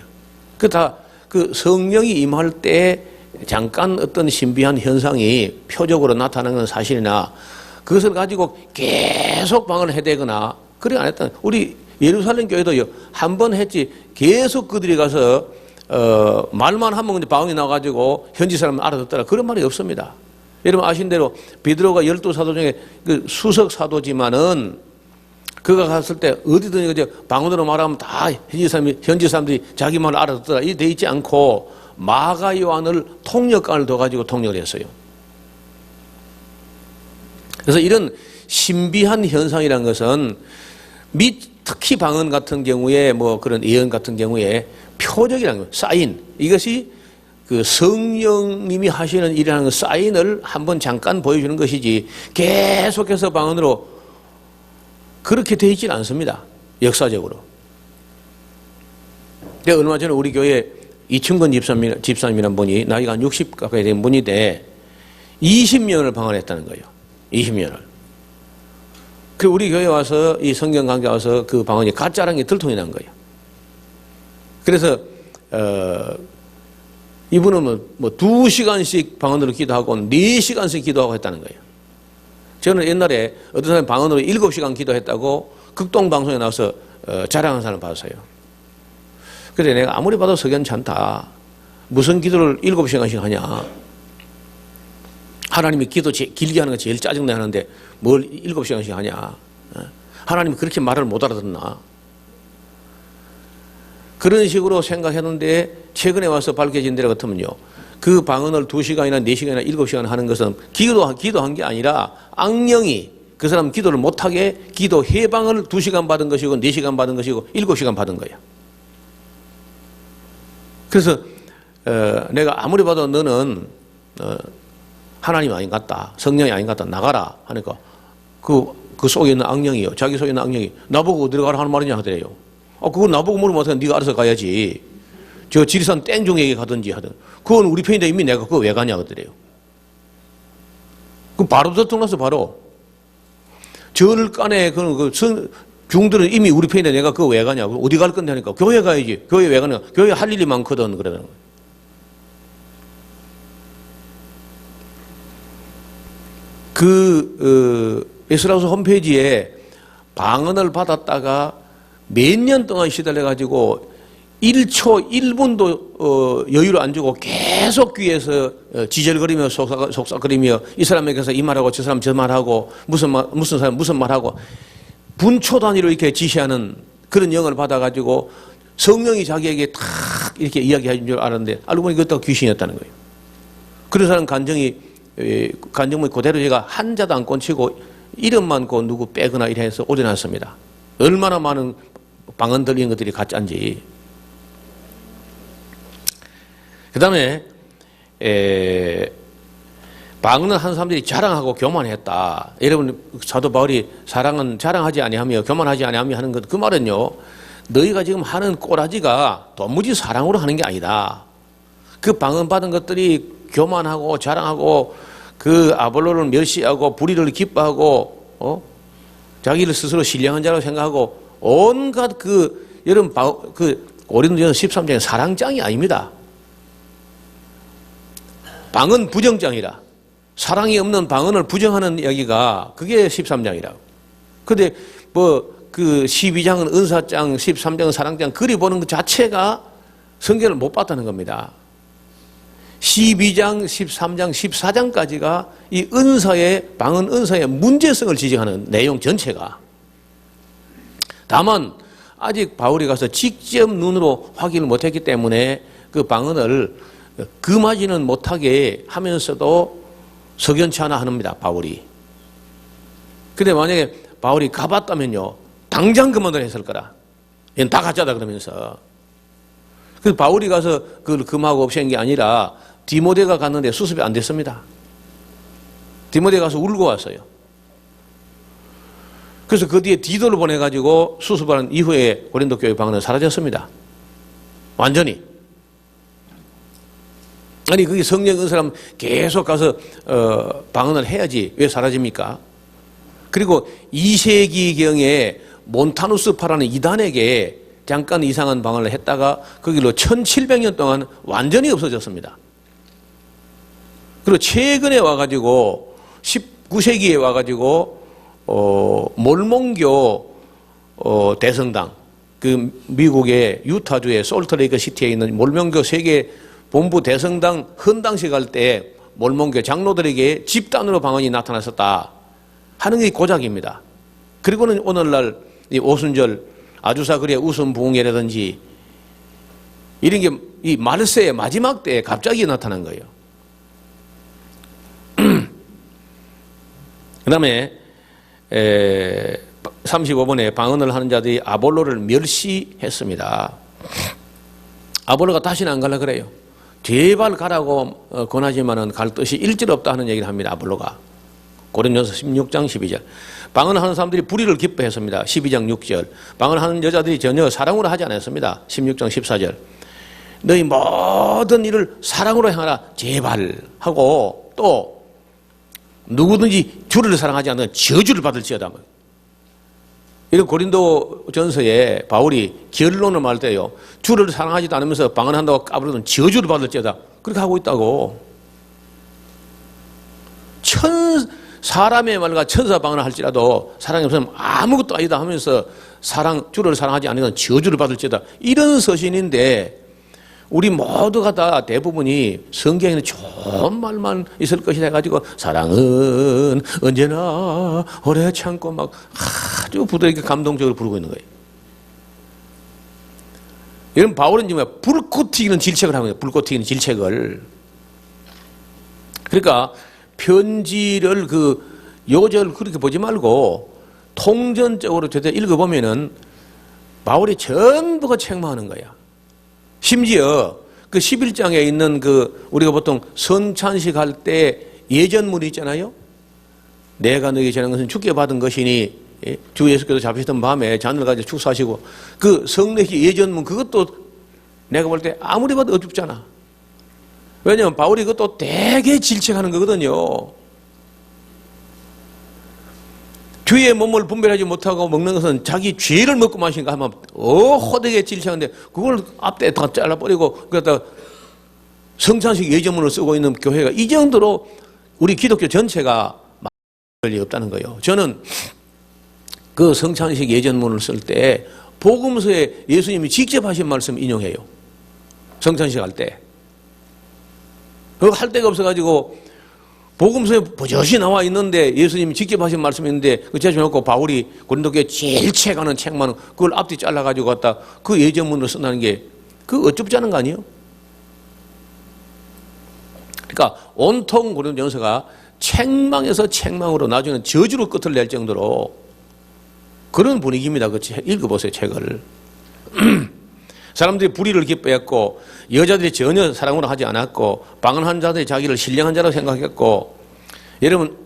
Speaker 1: 그 성령이 임할 때 잠깐 어떤 신비한 현상이 표적으로 나타나는 건 사실이나, 그것을 가지고 계속 방언을 해대거나 그래 안 했다. 우리 예루살렘 교회도요, 한 번 했지 계속 그들이 가서 말만 하면 방언이 나와가지고 현지 사람은 알아듣더라, 그런 말이 없습니다. 여러분 아신 대로 베드로가 12사도 중에 그 수석 사도지만은 그가 갔을 때 어디든 이제 방언으로 말하면 다 현지 사람들이 자기 말을 알아듣더라, 이 돼 있지 않고 마가 요한을 통역관을 둬가지고 통역을 했어요. 그래서 이런 신비한 현상이라는 것은 특히 방언 같은 경우에 뭐 그런 예언 같은 경우에 표적이라는 거, 사인, 이것이 그 성령님이 하시는 일이라는 사인을 한번 잠깐 보여주는 것이지 계속해서 방언으로 그렇게 되어 있지는 않습니다. 역사적으로. 근데 얼마 전에 우리 교회 이충건 집사님이라는 분이 나이가 한 60 가까이 된 분인데 20년을 방언했다는 거예요. 20년을. 그리고 우리 교회 와서 이 성경 강좌 와서 그 방언이 가짜라는 게 들통이 난 거예요. 그래서 이분은 뭐 2시간씩 방언으로 기도하고 4시간씩 기도하고 했다는 거예요. 저는 옛날에 어떤 사람이 방언으로 7시간 기도했다고 극동방송에 나와서 자랑한 사람을 봤어요. 그래 내가 아무리 봐도 석연치 않다. 무슨 기도를 7시간씩 하냐. 하나님이 기도 길게 하는 거 제일 짜증나 하는데 뭘 7시간씩 하냐. 하나님이 그렇게 말을 못 알아듣나. 그런 식으로 생각했는데 최근에 와서 밝혀진 데로 같으면요. 그 방언을 2시간이나 4시간이나 7시간 하는 것은 기도한 게 아니라 악령이 그 사람 기도를 못하게 기도 해방을 2시간 받은 것이고 4시간 받은 것이고 7시간 받은 거예요. 그래서 내가 아무리 봐도 너는 하나님 아닌 것 같다. 성령이 아닌 것 같다. 나가라 하니까 그 속에 있는 악령이요. 자기 속에 있는 악령이 나보고 어디로 가라 하는 말이냐 하더래요. 그거 나보고 물으면 어떡해. 네가 알아서 가야지. 저 지리산 땡중에게 가든지 하든. 그건 우리 편인데 이미 내가 그거 왜 가냐 하더래요. 그럼 바로 들통나서 바로. 절간에 중들은 이미 우리 편인데 내가 그거 왜 가냐. 어디 갈 건데 하니까 교회 가야지. 교회 왜 가냐. 교회 할 일이 많거든. 그러는 거예요. 에스라우스 홈페이지에 방언을 받았다가 몇 년 동안 시달려가지고 1초 1분도 여유를 안 주고 계속 귀에서 지절거리며 속삭거리며 이 사람에게서 이 말하고 저 사람 저 말하고 무슨 사람 무슨 말하고 분초 단위로 이렇게 지시하는 그런 영을 받아가지고 성령이 자기에게 탁 이렇게 이야기해 준 줄 알았는데 알고 보니 그것도 귀신이었다는 거예요. 그런 사람 간증이 그대로 제가 한자도 안 꽂히고 이름만 그 누구 빼거나 이래 해서 올려놨습니다. 얼마나 많은 방언 들리는 것들이 가짜인지. 그 다음에 방언을 하는 사람들이 자랑하고 교만했다. 여러분 사도 바울이 사랑은 자랑하지 아니하며 교만하지 아니하며 하는 것, 그 말은요, 너희가 지금 하는 꼬라지가 도무지 사랑으로 하는 게 아니다. 그 방언 받은 것들이 교만하고 자랑하고 그 아볼로를 멸시하고 불의를 기뻐하고 자기를 스스로 신령한 자라고 생각하고 온갖 여러분 고린도전서 13장의 사랑장이 아닙니다. 방언 부정장이라. 사랑이 없는 방언을 부정하는 이야기가 그게 13장이라고. 근데 그 12장은 은사장, 13장은 사랑장 그리 보는 것 자체가 성경을 못 봤다는 겁니다. 12장, 13장, 14장까지가 이 방언 은사의 문제성을 지적하는 내용 전체가. 다만 아직 바울이 가서 직접 눈으로 확인을 못했기 때문에 그 방언을 금하지는 못하게 하면서도 석연치 않아 합니다. 바울이. 근데 만약에 바울이 가봤다면요, 당장 그만을 했을 거라. 얘는 다 가짜다 그러면서. 그래서 바울이 가서 그걸 금하고 없앤 게 아니라 디모데가 갔는데 수습이 안 됐습니다. 디모데 가서 울고 왔어요. 그래서 그 뒤에 디도를 보내가지고 수습하는 이후에 고린도 교회 방언은 사라졌습니다. 완전히. 아니 그게 성령 은 사람 계속 가서 방언을 해야지 왜 사라집니까? 그리고 2세기경에 몬타누스파라는 이단에게 잠깐 이상한 방언을 했다가 그 길로 1700년 동안 완전히 없어졌습니다. 그리고 최근에 와가지고 19세기에 와가지고 몰몬교 대성당, 그 미국의 유타주의 솔트레이크 시티에 있는 몰몬교 세계 본부 대성당 헌당식 할 때 몰몬교 장로들에게 집단으로 방언이 나타났었다 하는 게 고작입니다. 그리고는 오늘날 이 오순절 아주사 글의 웃음 부흥회라든지 이런 게 이 말세의 마지막 때에 갑자기 나타난 거예요. 그 다음에 35번에 방언을 하는 자들이 아볼로를 멸시했습니다. 아볼로가 다시는 안 가려고 그래요. 제발 가라고 권하지만은 갈 뜻이 일절 없다 하는 얘기를 합니다. 아볼로가. 고린도전서 16장 12절. 방언하는 사람들이 불의를 기뻐했습니다. 12장 6절. 방언하는 여자들이 전혀 사랑으로 하지 않았습니다. 16장 14절. 너희 모든 일을 사랑으로 행하라 제발 하고, 또 누구든지 주를 사랑하지 않는 저주를 받을지어다. 이런 고린도전서에 바울이 결론을 말할 때요, 주를 사랑하지도 않으면서 방언한다고 까부르면 저주를 받을지어다, 그렇게 하고 있다고. 사람의 말과 천사 방언을 할지라도 사랑이 없으면 아무것도 아니다 하면서 주를 사랑하지 않으면 저주를 받을지어다, 이런 서신인데, 우리 모두가 다 대부분이 성경에는 좋은 말만 있을 것이다 해가지고 사랑은 언제나 오래 참고 막 아주 부드럽게 감동적으로 부르고 있는 거예요. 이런 바울은 지금 불꽃 튀기는 질책을 하고 있는 거예요. 불꽃 튀기는 질책을. 그러니까 편지를 요절 그렇게 보지 말고 통전적으로 제대로 읽어보면은 바울이 전부가 책망하는 거야. 심지어 그 11장에 있는 우리가 보통 성찬식 할 때 예전문이 있잖아요. 내가 너에게 전한 것은 주께 받은 것이니, 주 예수께서 잡히시던 밤에 잔을 가지고 축사하시고, 그 성례식 예전문, 그것도 내가 볼 때 아무리 봐도 어줍잖아. 왜냐하면 바울이 그것도 되게 질책하는 거거든요. 주의 몸을 분별하지 못하고 먹는 것은 자기 죄를 먹고 마신가 하면 호되게 질책하는데, 그걸 앞에 다 잘라버리고 그러다 성찬식 예전문을 쓰고 있는 교회가 이 정도로 우리 기독교 전체가 말이 없다는 거예요. 저는 그 성찬식 예전문을 쓸 때 복음서에 예수님이 직접 하신 말씀 인용해요. 성찬식 할 때. 그거 할 데가 없어가지고 복음서에 버젓이 나와 있는데 예수님이 직접 하신 말씀이 있는데 그 제쳐놓고 바울이 고린도교회 제일 책하는 책만 그걸 앞뒤 잘라가지고 갖다 그 예전문으로 쓴다는 게 그 어쩌지 않은 거 아니에요? 그러니까 온통 고린도전서가 책망에서 책망으로 나중에는 저주로 끝을 낼 정도로 그런 분위기입니다. 그 읽어보세요, 책을. 사람들이 불의를 기뻐했고 여자들이 전혀 사랑으로 하지 않았고 방언한 자들이 자기를 신령한 자라고 생각했고, 여러분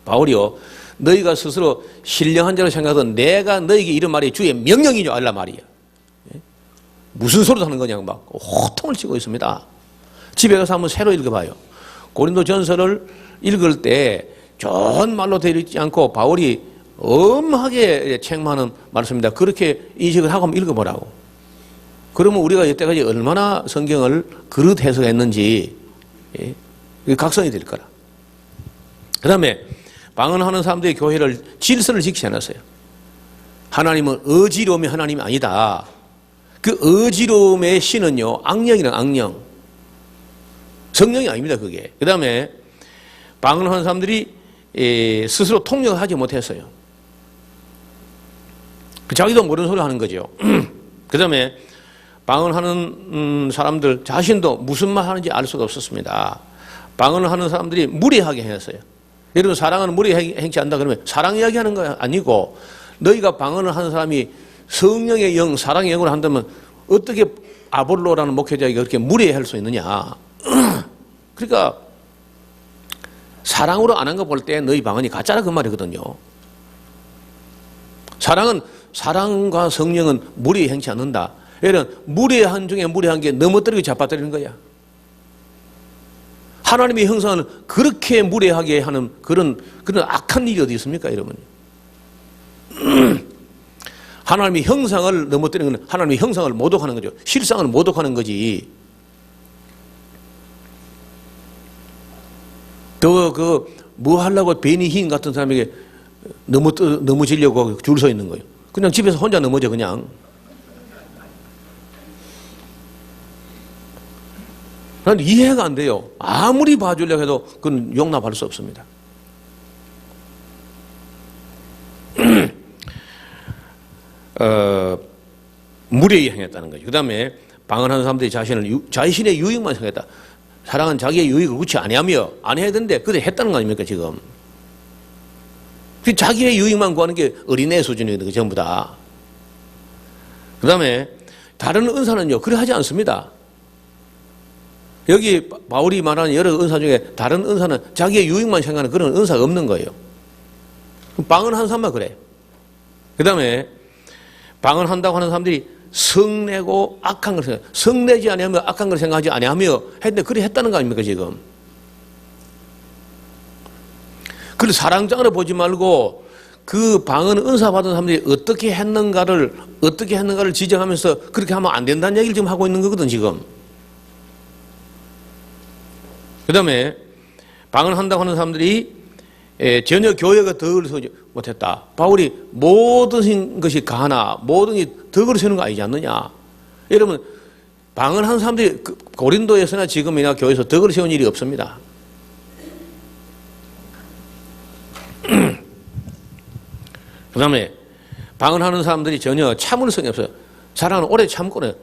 Speaker 1: 바울이요, 너희가 스스로 신령한 자라고 생각하던 내가 너희에게 이런 말이 주의 명령인 줄 알라 말이야. 무슨 소리를 하는 거냐고 막 호통을 치고 있습니다. 집에 가서 한번 새로 읽어봐요. 고린도전서를 읽을 때 좋은 말로 되어 있지 않고 바울이 엄하게 책망하는 말씀입니다. 그렇게 인식을 하고 한번 읽어보라고. 그러면 우리가 여태까지 얼마나 성경을 그릇 해석했는지 각성이 될 거라. 그 다음에 방언하는 사람들이 교회를 질서를 지키지 않았어요. 하나님은 어지러움이 하나님이 아니다. 그 어지러움의 신은요, 악령이란 악령. 성령이 아닙니다, 그게. 그 다음에 방언하는 사람들이 스스로 통역을 하지 못했어요. 자기도 모르는 소리 하는 거죠. 그 다음에 방언하는 사람들 자신도 무슨 말 하는지 알 수가 없었습니다. 방언을 하는 사람들이 무례하게 했어요. 여러분, 사랑은 무례하게 행치한다 그러면 사랑 이야기하는 거 아니고, 너희가 방언을 하는 사람이 성령의 영, 사랑의 영으로 한다면 어떻게 아볼로라는 목회자에게 그렇게 무례할 수 있느냐. 그러니까 사랑으로 안 한 거 볼 때 너희 방언이 가짜라 그 말이거든요. 사랑과 성령은 무례히 행치 않는다. 얘는 무례한 중에 무례한 게 넘어뜨리고 잡아뜨리는 거야. 하나님의 형상을 그렇게 무례하게 하는 그런 악한 일이 어디 있습니까, 여러분? 하나님의 형상을 넘어뜨리는 건 하나님의 형상을 모독하는 거죠. 실상을 모독하는 거지. 뭐 하려고 베니힌 같은 사람에게 넘어지려고 줄 서 있는 거예요. 그냥 집에서 혼자 넘어져, 그냥. 난 이해가 안 돼요. 아무리 봐주려고 해도 그건 용납할 수 없습니다. 무례히 행했다는 거죠. 그 다음에 방언하는 사람들이 자신의 유익만 생각했다. 사랑은 자기의 유익을 그렇지 아니하며 안 해야 되는데 그래 했다는 거 아닙니까, 지금? 자기의 유익만 구하는 게 어린애 수준이거든요, 전부 다. 그 다음에 다른 은사는요, 그래 하지 않습니다. 여기 바울이 말하는 여러 은사 중에 다른 은사는 자기의 유익만 생각하는 그런 은사가 없는 거예요. 방언하는 사람만 그래. 그 다음에 방언한다고 하는 사람들이 성내고 악한 걸 생각, 성내지 아니하며 악한 걸 생각하지 아니하며 했는데 그래 했다는 거 아닙니까 지금? 그걸 사랑장으로 보지 말고 그 방언 은사 받은 사람들이 어떻게 했는가를 지적하면서 그렇게 하면 안 된다는 얘기를 지금 하고 있는 거거든 지금. 그 다음에 방언한다고 하는 사람들이 전혀 교회가 덕을 세우지 못했다. 바울이 모든 것이 가나 모든 것이 덕을 세우는 거 아니지 않느냐. 여러분 방언하는 사람들이 고린도에서나 지금이나 교회에서 덕을 세운 일이 없습니다. 그 다음에 방언하는 사람들이 전혀 참을성이 없어요. 사람은 오래 참고는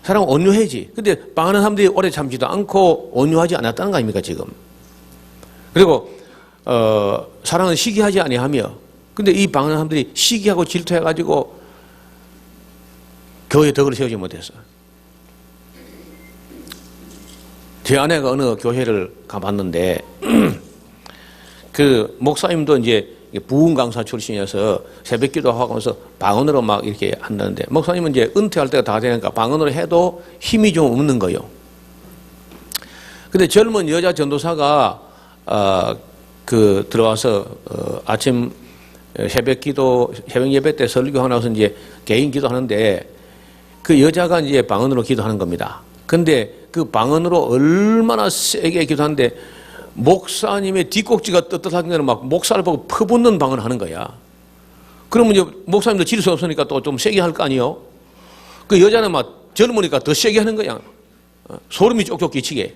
Speaker 1: 사람은 온유해지. 근데 방언하는 사람들이 오래 참지도 않고 온유하지 않았다는 거 아닙니까 지금. 그리고 사랑은 시기하지 아니하며, 근데 이 방언하는 사람들이 시기하고 질투해가지고 교회 덕을 세우지 못했어. 제 아내가 어느 교회를 가봤는데 그 목사님도 이제 부흥 강사 출신이어서 새벽기도 하면서 방언으로 막 이렇게 한다는데, 목사님은 이제 은퇴할 때가 다 되니까 방언으로 해도 힘이 좀 없는 거요. 근데 젊은 여자 전도사가 들어와서 아침 새벽 예배 때 설교하고 나서 이제 개인 기도하는데 그 여자가 이제 방언으로 기도하는 겁니다. 근데 그 방언으로 얼마나 세게 기도하는데 목사님의 뒷꼭지가 떳떳한 데는 막 목사를 보고 퍼붓는 방언을 하는 거야. 그러면 이제 목사님도 질 수 없으니까 또 좀 세게 할 거 아니에요? 그 여자는 막 젊으니까 더 세게 하는 거야. 소름이 쪽쪽 끼치게.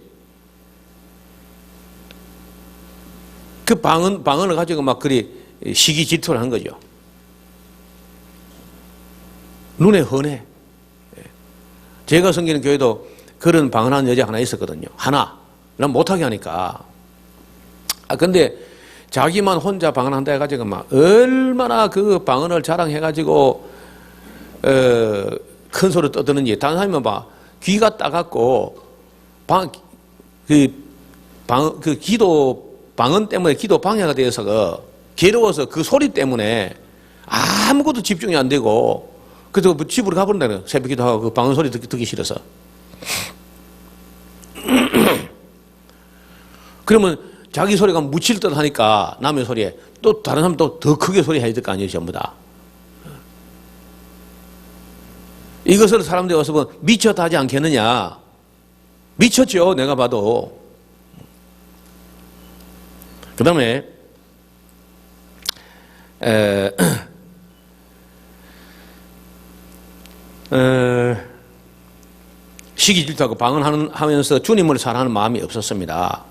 Speaker 1: 그 방언을 가지고 막 그리 시기 질투를 하는 거죠. 눈에 훤해. 제가 섬기는 교회도 그런 방언하는 여자 하나 있었거든요. 하나. 난 못하게 하니까. 근데 자기만 혼자 방언한다 해가지고 막 얼마나 그 방언을 자랑해가지고 큰 소리 떠드는지. 다른 사람은 막 귀가 따갑고 방언 때문에 기도 방해가 되어서 괴로워서 그 소리 때문에 아무것도 집중이 안 되고 그래서 집으로 가버린다는, 새벽 기도하고 그 방언 소리 듣기 싫어서. 그러면 자기 소리가 묻힐 듯 하니까 남의 소리에 또 다른 사람 또 더 크게 소리 해야 될 거 아니에요, 전부 다. 이것을 사람들이 와서 보면 미쳤다 하지 않겠느냐. 미쳤죠, 내가 봐도. 그 다음에 시기 질투하고 방언하면서 주님을 사랑하는 마음이 없었습니다.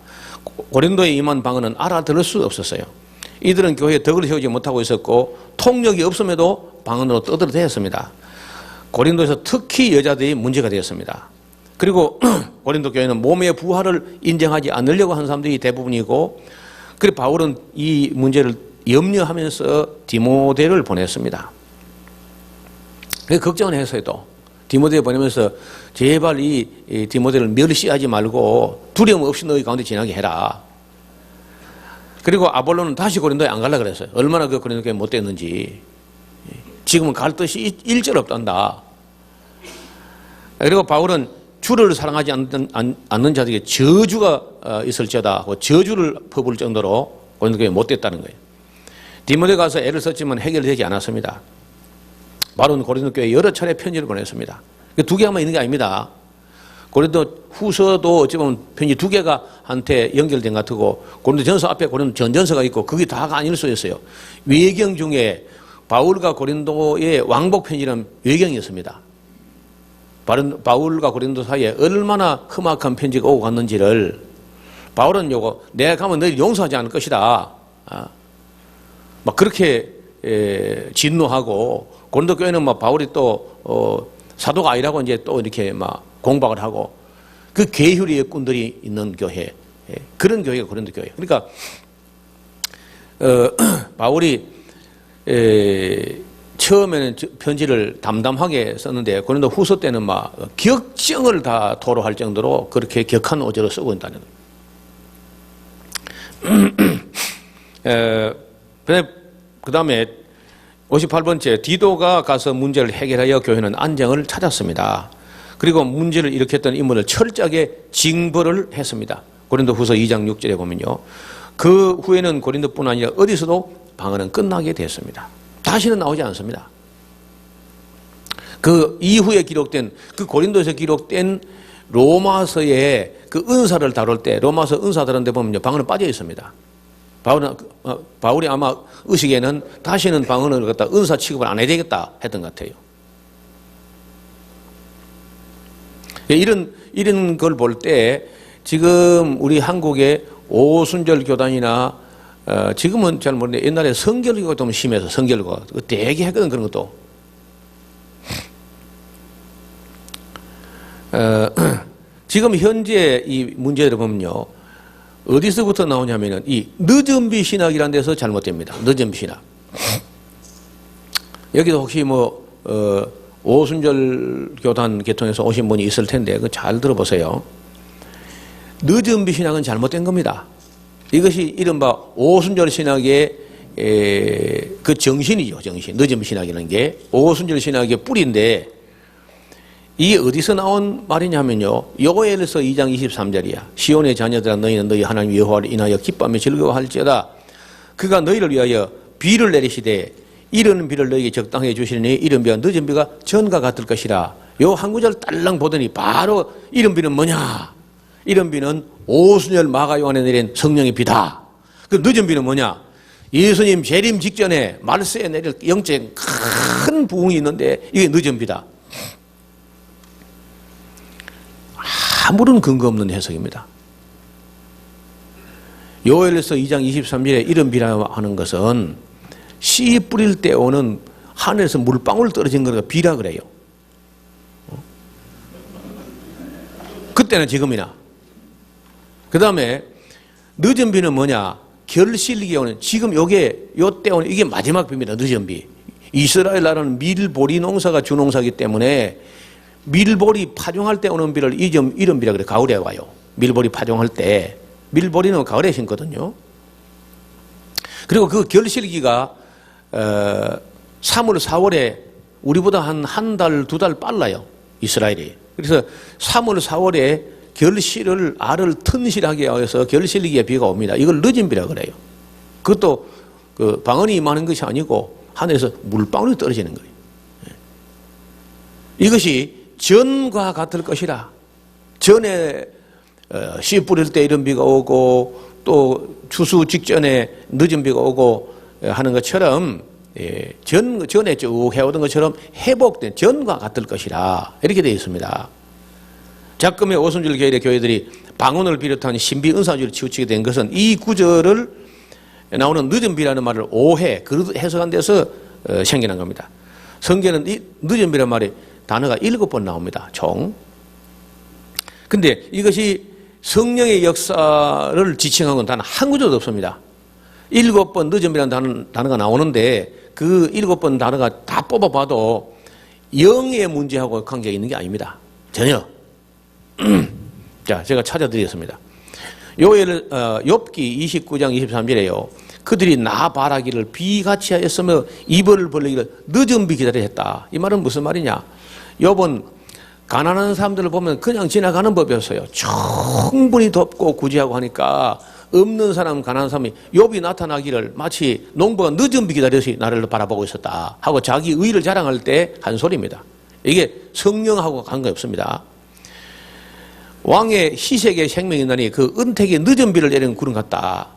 Speaker 1: 고린도에 임한 방언은 알아들을 수 없었어요. 이들은 교회에 덕을 세우지 못하고 있었고 통력이 없음에도 방언으로 떠들어대었습니다. 고린도에서 특히 여자들이 문제가 되었습니다. 그리고 고린도 교회는 몸의 부활을 인정하지 않으려고 하는 사람들이 대부분이고, 그래서 바울은 이 문제를 염려하면서 디모데를 보냈습니다. 걱정을 했어요. 또 디모데 보내면서 제발 이 디모데를 멸시하지 말고 두려움 없이 너희 가운데 지나게 해라. 그리고 아볼로는 다시 고린도에 안 가려고 그랬어요. 얼마나 그 고린도 교회 못됐는지. 지금은 갈 뜻이 일절 없단다. 그리고 바울은 주를 사랑하지 않는 자들에게 저주가 있을지어다 하고 저주를 퍼부을 정도로 고린도 교회 못됐다는 거예요. 디모데 가서 애를 썼지만 해결되지 않았습니다. 바로는 고린도 교회에 여러 차례 편지를 보냈습니다. 두 개만 있는 게 아닙니다. 고린도 후서도 어찌 보면 편지 두 개가 한테 연결된 것 같고, 고린도 전서 앞에 고린도 전전서가 있고 그게 다가 아닐 수 있어요. 외경 중에 바울과 고린도의 왕복 편지라는 외경이 있습니다. 바울과 고린도 사이에 얼마나 험악한 편지가 오고 갔는지를 바울은 요거 내가 가면 너희 용서하지 않을 것이다. 막 그렇게 진노하고, 고린도 교회는 막 바울이 또 사도가 아니라고 이제 또 이렇게 막 공박을 하고, 그 계율의 꾼들이 있는 교회, 그런 교회가 고린도 교회. 그러니까 바울이 처음에는 편지를 담담하게 썼는데 고린도 후서 때는 막 격정을 다 토로할 정도로 그렇게 격한 어조로 쓰고 있다는 거예요. 그 다음에 58번째, 디도가 가서 문제를 해결하여 교회는 안정을 찾았습니다. 그리고 문제를 일으켰던 인물을 철저하게 징벌을 했습니다. 고린도 후서 2장 6절에 보면요. 그 후에는 고린도뿐 아니라 어디서도 방언은 끝나게 됐습니다. 다시는 나오지 않습니다. 그 이후에 기록된, 그 고린도에서 기록된 로마서의 그 은사를 다룰 때, 로마서 은사 다룰 때 보면요. 방언은 빠져 있습니다. 바울이 아마 의식에는 다시는 방언을 갖다 은사 취급을 안 해야 되겠다 했던 것 같아요. 이런 걸 볼 때 지금 우리 한국의 오순절 교단이나 지금은 잘 모르는데 옛날에 성결교가 좀 심해서 성결교 되게 했거든 그런 것도. 지금 현재 이 문제를 보면요. 어디서부터 나오냐면은 이 늦은비 신학이라는 데서 잘못됩니다. 늦은비 신학. 여기도 혹시 오순절 교단 계통에서 오신 분이 있을 텐데 그거 잘 들어보세요. 늦은비 신학은 잘못된 겁니다. 이것이 이른바 오순절 신학의 그 정신이죠. 정신. 늦은비 신학이라는 게 오순절 신학의 뿌리인데 이게 어디서 나온 말이냐면요. 요엘서 2장 23절이야. 시온의 자녀들아 너희는 너희 하나님 여호와를 인하여 기뻐하며 즐거워할지어다. 그가 너희를 위하여 비를 내리시되 이르는 비를 너희에게 적당하게 주시니 이른 비와 늦은 비가 전과 같을 것이라. 요 한 구절 딸랑 보더니 바로 이른 비는 뭐냐? 이른 비는 오순절 마가 요한에 내린 성령의 비다. 그 늦은 비는 뭐냐? 예수님 재림 직전에 말세에 내릴 영적 큰 부흥이 있는데 이게 늦은 비다. 아무런 근거 없는 해석입니다. 요엘서 2장 23절에 이른 비라 하는 것은 씨 뿌릴 때 오는 하늘에서 물방울 떨어진 거가 비라 그래요. 그때나 지금이나. 그 다음에 늦은 비는 뭐냐? 결실기 오는, 지금 요때 오는 이게 마지막 비입니다. 늦은 비. 이스라엘 나라는 밀보리 농사가 주농사이기 때문에 밀보리 파종할 때 오는 비를 이른 비라 그래. 가을에 와요. 밀보리 파종할 때. 밀보리는 가을에 심거든요. 그리고 그 결실기가 3월, 4월에 우리보다 한 달, 2달 빨라요. 이스라엘이. 그래서 3월, 4월에 결실을, 알을 튼실하게 해서 결실기에 비가 옵니다. 이걸 늦은 비라 그래요. 그것도 그 방언이 임하는 것이 아니고 하늘에서 물방울이 떨어지는 거예요. 이것이 전과 같을 것이라. 전에 씨 뿌릴 때 이른 비가 오고 또 추수 직전에 늦은 비가 오고 하는 것처럼 전에 쭉 해오던 것처럼 회복된 전과 같을 것이라 이렇게 되어 있습니다. 작금의 오순절 교회들이 방언을 비롯한 신비 은사주를 치우치게 된 것은 이 구절을 나오는 늦은 비라는 말을 오해, 그릇 해석한 데서 생겨난 겁니다. 성경에는 이 늦은 비라는 말이 단어가 7번 나옵니다. 총. 근데 이것이 성령의 역사를 지칭한 건 단 한 구절도 없습니다. 7번 늦은 비라는 단어가 나오는데 그 7번 단어가 다 뽑아봐도 영의 문제하고 관계가 있는 게 아닙니다. 전혀. 자, 제가 찾아드리겠습니다. 욥기 29장 23절에요. 그들이 나 바라기를 비같이 하였으며 입을 벌리기를 늦은 비 기다려 했다. 이 말은 무슨 말이냐? 욥은 가난한 사람들을 보면 그냥 지나가는 법이었어요. 충분히 덥고 구제하고 하니까 없는 사람, 가난한 사람이 욥이 나타나기를 마치 농부가 늦은 비 기다려서 나를 바라보고 있었다 하고 자기 의를 자랑할 때 한 소리입니다. 이게 성령하고 관계없습니다. 왕의 희색의 생명이 나니 그 은택에 늦은 비를 내리는 구름 같다.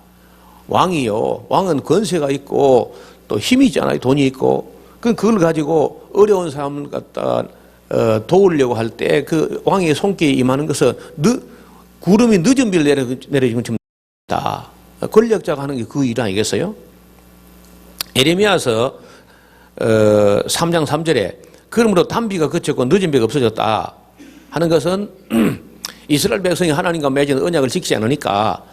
Speaker 1: 왕이요, 왕은 권세가 있고 또 힘이 있잖아요. 돈이 있고 그걸 가지고 어려운 사람을 갖다 도우려고 할 때 그 왕의 손길에 임하는 것은 구름이 늦은 비를 내려주면 좀 다 권력자가 하는 게 그 일 아니겠어요? 에레미야서 3장 3절에 그러므로 단비가 그쳤고 늦은 비가 없어졌다 하는 것은 이스라엘 백성이 하나님과 맺은 언약을 지키지 않으니까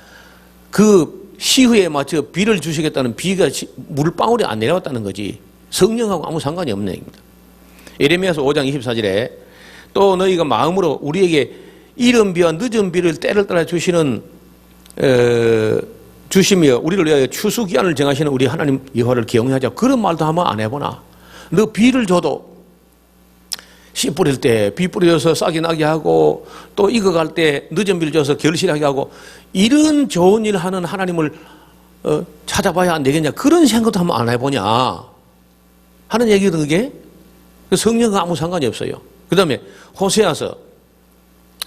Speaker 1: 그 시후에 맞춰 비를 주시겠다는 비가 물방울이 안 내려왔다는 거지. 성령하고 아무 상관이 없는 얘기입니다. 예레미야서 5장 24절에 또 너희가 마음으로 우리에게 이른 비와 늦은 비를 때를 따라 주시는 주시며 우리를 위하여 추수기한을 정하시는 우리 하나님 여호와를 경외하자. 그런 말도 한번 안 해보나? 너 비를 줘도 씨 뿌릴 때 비 뿌려서 싹이 나게 하고 또 익어갈 때 늦은 비를 줘서 결실하게 하고 이런 좋은 일 하는 하나님을 찾아봐야 안 되겠냐? 그런 생각도 한번 안 해보냐 하는 얘기거든. 그게 성령과 아무 상관이 없어요. 그 다음에 호세아서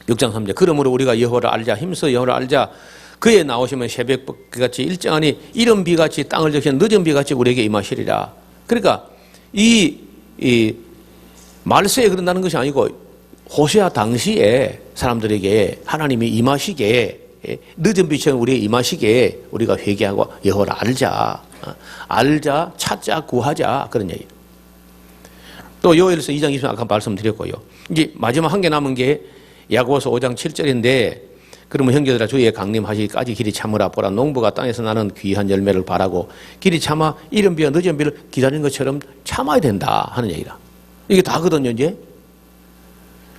Speaker 1: 6장 3절 그러므로 우리가 여호와를 알자 힘써 여호와를 알자 그에 나오시면 새벽같이 일정하니 이른 비같이 땅을 적신 늦은 비같이 우리에게 임하시리라. 그러니까 이 말세에 그런다는 것이 아니고 호세아 당시에 사람들에게 하나님이 임하시게 늦은 비처럼 우리에게 임하시게 우리가 회개하고 여호와를 알자 찾자 구하자 그런 얘기예요. 또 요엘서 2장 20절 아까 말씀드렸고요. 이제 마지막 한 개 남은 게 야고보서 5장 7절인데 그러면 형제들아 주의 강림하시기까지 길이 참으라. 보라 농부가 땅에서 나는 귀한 열매를 바라고 길이 참아 이른 비와 늦은 비를 기다리는 것처럼 참아야 된다 하는 얘기라. 이게 다거든요. 이제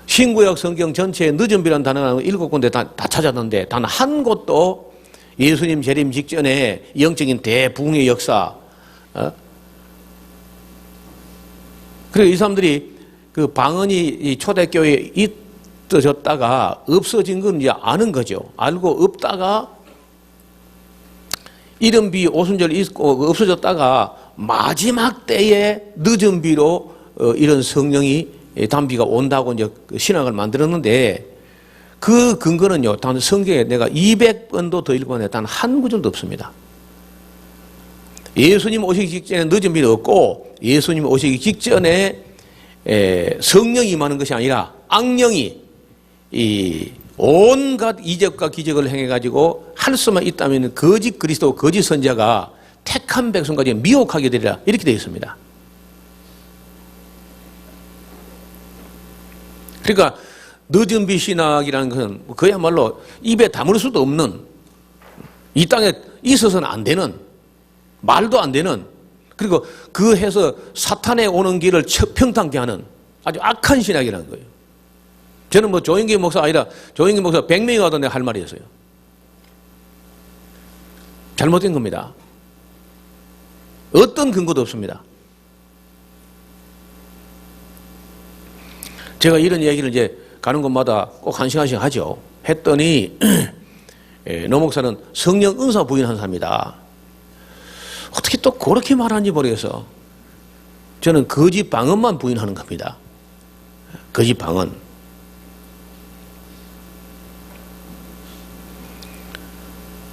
Speaker 1: 신구약 성경 전체에 늦은 비라는 단어가 7군데 다 찾았는데 단 한 곳도 예수님 재림 직전에 영적인 대부흥의 역사 그리고 이 사람들이 그 방언이 이 초대교회에 있어졌다가 없어진 건 이제 아는 거죠. 알고 없다가 이른 비 오순절 있고 없어졌다가 마지막 때에 늦은 비로 이런 성령이 단비가 온다고 이제 신학을 만들었는데 그 근거는요. 단 성경에 내가 200번도 더 읽어내 단 한 구절도 없습니다. 예수님 오시기 직전에 늦은 비는 없고 예수님 오시기 직전에 성령이 임하는 것이 아니라 악령이 이 온갖 이적과 기적을 행해가지고 할 수만 있다면 거짓 그리스도 거짓 선지자가 택한 백성까지 미혹하게 되리라 이렇게 되어 있습니다. 그러니까 늦은 비 신학이라는 것은 그야말로 입에 담을 수도 없는 이 땅에 있어서는 안 되는 말도 안 되는 그리고 그 해서 사탄에 오는 길을 평탄케 하는 아주 악한 신학이라는 거예요. 저는 뭐 조영기 목사 아니라 조영기 목사 100명이 와도 내가 할 말이었어요. 잘못된 겁니다. 어떤 근거도 없습니다. 제가 이런 얘기를 이제 가는 곳마다 꼭 한 시간씩 하죠. 했더니 노 목사는 성령 은사 부인한 사람이다. 어떻게 또 그렇게 말하는지 모르겠어. 저는 거짓 방언만 부인하는 겁니다. 거짓 방언.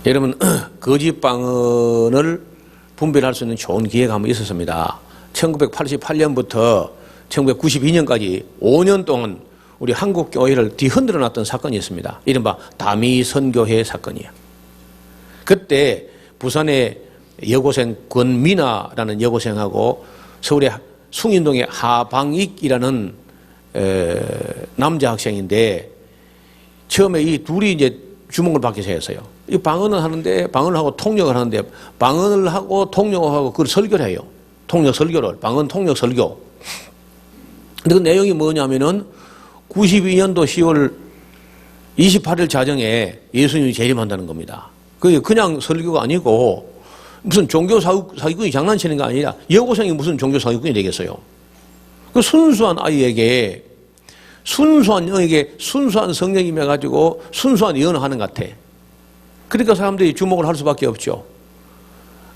Speaker 1: 여러분 거짓 방언을 분별할 수 있는 좋은 기회가 한번 있었습니다. 1988년부터 1992년까지 5년 동안 우리 한국 교회를 뒤흔들어 놨던 사건이 있습니다. 이른바 다미 선교회 사건이에요. 그때 부산의 여고생 권미나라는 여고생하고 서울의 숭인동의 하방익이라는 남자 학생인데 처음에 이 둘이 이제 주목을 받기 시작했어요. 이 방언을 하는데 방언을 하고 통역을 하는데 방언을 하고 통역을 하고 그걸 설교를 해요. 통역 설교를 방언 통역 설교. 근데 그 내용이 뭐냐면은 92년도 10월 28일 자정에 예수님이 재림한다는 겁니다. 그게 그냥 설교가 아니고 무슨 종교 사기꾼이 장난치는 게 아니라 여고생이 무슨 종교 사기꾼이 되겠어요. 그 순수한 아이에게 순수한 영에게 순수한 성령이 임해가지고 순수한 예언을 하는 것 같아. 그러니까 사람들이 주목을 할 수밖에 없죠.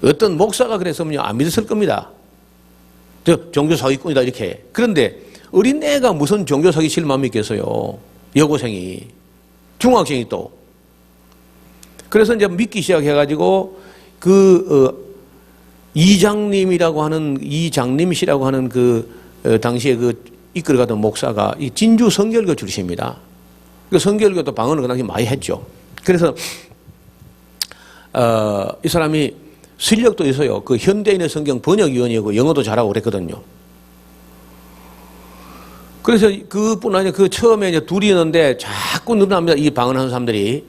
Speaker 1: 어떤 목사가 그랬으면 안 믿었을 겁니다. 저 종교 사기꾼이다 이렇게. 그런데 어린애가 무슨 종교 사기 실만 믿겠어요. 여고생이 중학생이 또. 그래서 이제 믿기 시작해가지고 이장님이라고 하는 이장님씨라고 하는 당시에 이끌어가던 목사가 이 진주 성결교 출신입니다. 그 성결교도 방언을 그 당시 많이 했죠. 그래서 이 사람이 실력도 있어요. 그 현대인의 성경 번역위원이고 영어도 잘하고 그랬거든요. 그래서 그뿐 아니라 그 처음에 이제 둘이 있는데 자꾸 늘어납니다. 이 방언하는 사람들이.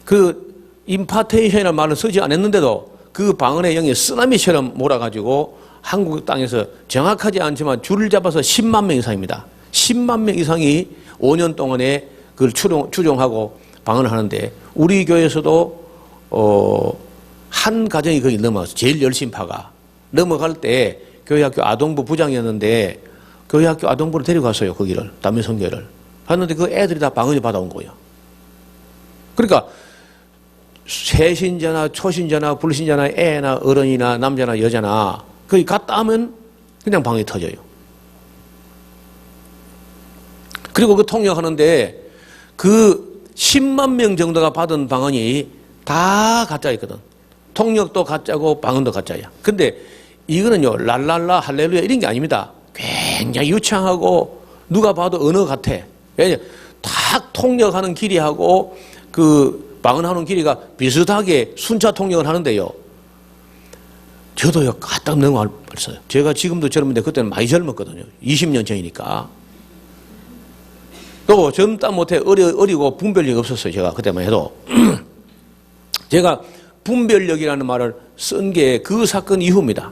Speaker 1: 그 임파테이션이라는 말을 쓰지 않았는데도 그 방언의 영이 쓰나미처럼 몰아가지고 한국 땅에서 정확하지 않지만 줄을 잡아서 10만 명 이상입니다. 10만 명 이상이 5년 동안에 그걸 추종하고 방언을 하는데 우리 교회에서도 한 가정이 거기 넘어갔어요. 제일 열심파가. 넘어갈 때 교회학교 아동부 부장이었는데 교회학교 아동부를 데려갔어요. 거기를. 담임선교를. 하는데 그 애들이 다 방언이 받아온 거예요. 그러니까 새신자나 초신자나 불신자나 애나 어른이나 남자나 여자나 거기 갔다 하면 그냥 방언이 터져요. 그리고 그 통역하는데 그 10만 명 정도가 받은 방언이 다 가짜였거든. 통역도 가짜고 방언도 가짜야. 근데 이거는요, 랄랄라, 할렐루야 이런 게 아닙니다. 굉장히 유창하고 누가 봐도 언어 같아. 왜냐, 딱 통역하는 길이하고 그 방언하는 길이가 비슷하게 순차 통역을 하는데요. 저도요, 까딱 너무 알았어요. 제가 지금도 젊은데 그때는 많이 젊었거든요. 20년 전이니까. 또 젊다 못해 어리고 분별력이 없었어요. 제가 그때만 해도. 제가 분별력이라는 말을 쓴 게 그 사건 이후입니다.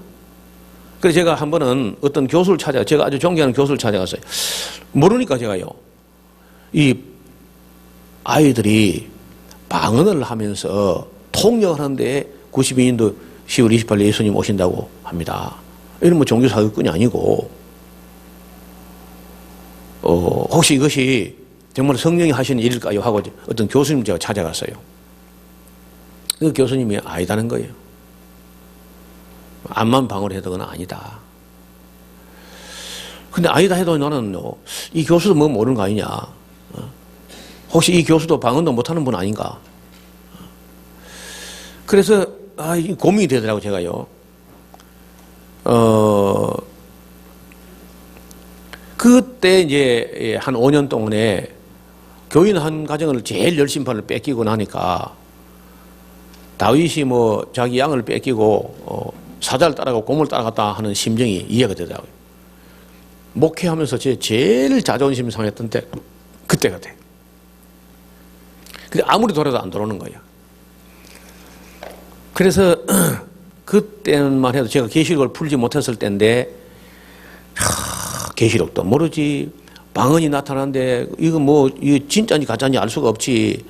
Speaker 1: 그래서 제가 한 번은 어떤 교수를 제가 아주 존경하는 교수를 찾아갔어요. 모르니까 제가요, 이 아이들이 방언을 하면서 통역하는데 92년도 10월 28일 예수님 오신다고 합니다. 이런 뭐 종교 사기꾼이 아니고, 혹시 이것이 정말 성령이 하시는 일일까요? 하고 어떤 교수님 제가 찾아갔어요. 그 교수님이 아니다는 거예요. 암만 방언을 해도 그건 아니다. 근데 아니다 해도 나는 이 교수도 뭐 모르는 거 아니냐. 혹시 이 교수도 방언도 못하는 분 아닌가. 그래서 고민이 되더라고요. 제가요. 그때 이제 한 5년 동안에 교인 한 가정을 제일 열심판을 뺏기고 나니까 다윗이 뭐 자기 양을 뺏기고 사자를 따라가고 곰을 따라갔다 하는 심정이 이해가 되더라고요. 목회하면서 제일 자존심 상했던 때 그때가 돼. 근데 아무리 돌아도 안 들어오는 거예요. 그래서 그때만 해도 제가 계시록을 풀지 못했을 때인데 계시록도 모르지, 방언이 나타나는데 이거 뭐 이거 진짜인지 가짜인지 알 수가 없지,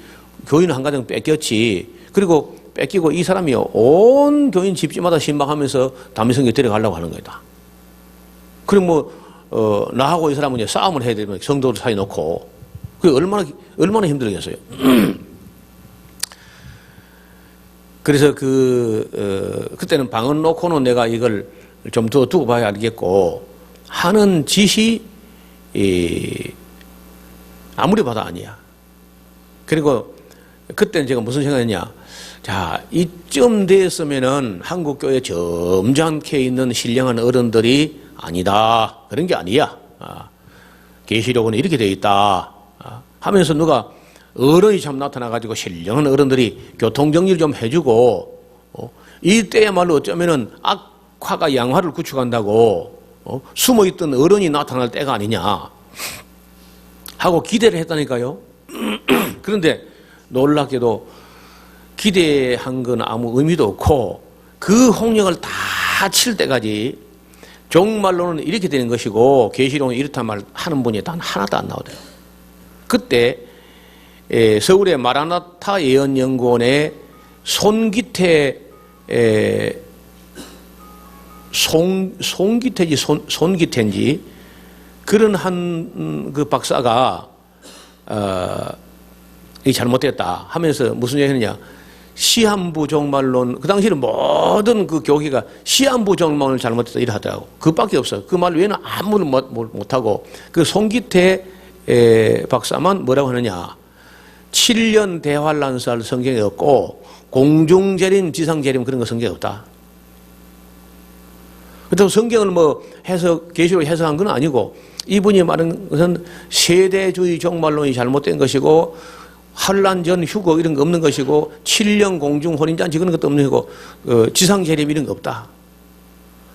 Speaker 1: 교인 한 가정 뺏겼지. 그리고 뺏기고 이 사람이요, 온 교인 집집마다 신방하면서 담임선교 데려가려고 하는 거다. 그럼 뭐 나하고 이 사람은 이제 싸움을 해야 되면 성도를 사이 놓고, 그게 얼마나 힘들겠어요. 그래서 그때는 방언 놓고는 내가 이걸 좀 더 두고 봐야 알겠고, 하는 짓이 아무리 봐도 아니야. 그리고 그때는 제가 무슨 생각했냐. 자, 이쯤 됐으면은 한국교회 점잖게 있는 신령한 어른들이 아니다, 그런 게 아니야. 계시록은 이렇게 되어 있다 하면서 누가 어른이 참 나타나가지고 신령한 어른들이 교통정리를 좀 해주고, 이때야말로 어쩌면은 악화가 양화를 구축한다고 숨어있던 어른이 나타날 때가 아니냐 하고 기대를 했다니까요. 그런데 놀랍게도 기대한 건 아무 의미도 없고, 그 홍역을 다 칠 때까지 정말로는 이렇게 되는 것이고 계시록은 이렇단 말 하는 분이 단 하나도 안 나오대요. 그때 서울의 마라나타 예언연구원의 손기태 손기태인지 그런 한 그 박사가 이 잘못됐다 하면서 무슨 얘기 했느냐. 시한부 종말론, 그 당시에는 모든 그 교회가 시한부 종말론을 잘못했다 이래 하더라고. 그밖에 없어요. 그 말 외에는 아무도 못하고, 그 손기태 박사만 뭐라고 하느냐. 7년 대환란설 성경에 없고 공중재림 지상재림 그런 거 성경에 없다. 그렇다고 성경을 뭐 계시록 해석한 건 아니고, 이분이 말한 것은 세대주의 종말론이 잘못된 것이고 환란 전 휴거 이런 거 없는 것이고 7년 공중 혼인잔치 그런 것도 없는 거고 지상재림 이런 거 없다.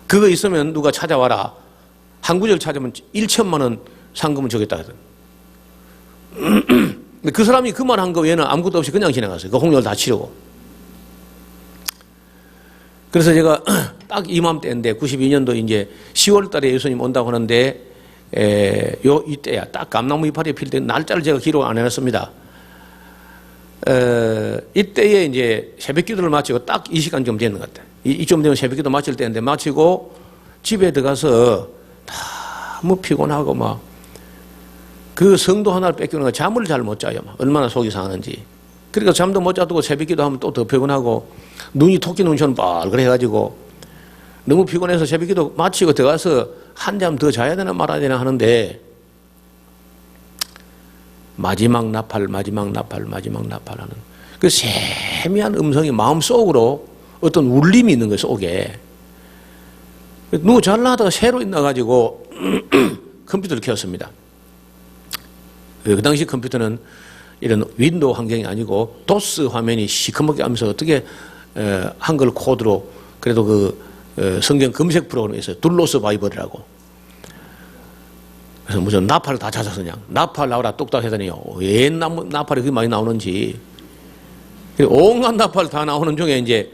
Speaker 1: 그거 있으면 누가 찾아와라. 한 구절 찾으면 1천만 원 상금을 주겠다 하더니 그 사람이 그 말 한 거 외에는 아무것도 없이 그냥 지나갔어요. 그 홍역을 다 치르고. 그래서 제가 딱 이맘때인데 92년도 이제 10월 달에 예수님 온다고 하는데 이때야 딱 감나무 이파리 필 때 날짜를 제가 기록 안 해놨습니다. 이때에 이제 새벽 기도를 마치고 딱 이 시간쯤 되는 것 같아요. 이쯤 되면 새벽 기도 마칠 때인데 마치고 집에 들어가서 너무 피곤하고 막 그 성도 하나를 뺏기는 거 잠을 잘 못 자요. 막 얼마나 속이 상하는지. 그러니까 잠도 못 자고 새벽 기도하면 또 더 피곤하고 눈이 토끼 눈처럼 빨그래 해가지고 너무 피곤해서 새벽 기도 마치고 들어가서 한잠 더 자야 되나 말아야 되나 하는데 마지막 나팔 하는 그 세미한 음성이 마음속으로 어떤 울림이 있는 거예요, 속에. 누구 잘나다가 새로 있나가지고 컴퓨터를 켰습니다. 그 당시 컴퓨터는 이런 윈도우 환경이 아니고 도스 화면이 시커멓게 하면서 어떻게 한글 코드로 그래도 그 성경 검색 프로그램이 있어요. 둘로스 바이블이라고. 그래서 무슨 나팔을 다 찾아서 그냥 나팔 나오라 뚝딱 하더니요. 왜 나팔이 그렇게 많이 나오는지. 온갖 나팔 다 나오는 중에 이제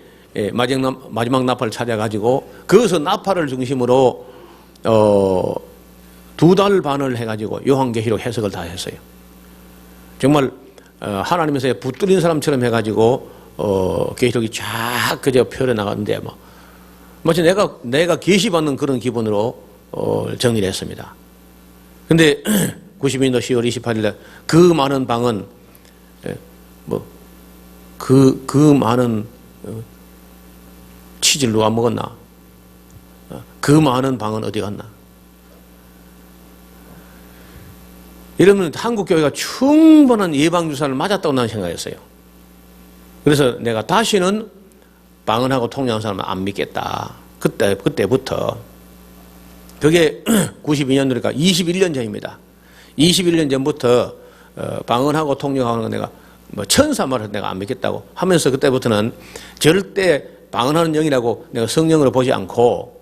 Speaker 1: 마지막 나팔을 찾아가지고 거기서 나팔을 중심으로 2달 반을 해가지고 요한계시록 해석을 다 했어요. 정말 하나님에서 붙들린 사람처럼 해가지고 계시록이 쫙 그저 펴려 나갔는데 뭐 마치 내가 계시받는 그런 기분으로 정리를 했습니다. 근데 92년도 10월 28일에 그 많은 방은 그 많은 치즈를 누가 먹었나? 그 많은 방은 어디 갔나? 이러면 한국 교회가 충분한 예방주사를 맞았다고 나는 생각했어요. 그래서 내가 다시는 방언하고 통역하는 사람은 안 믿겠다. 그때부터. 그게 92년도니까 21년 전입니다. 21년 전부터 방언하고 통역하는 거 내가 천사말을 내가 안 믿겠다고 하면서 그때부터는 절대 방언하는 영이라고 내가 성령으로 보지 않고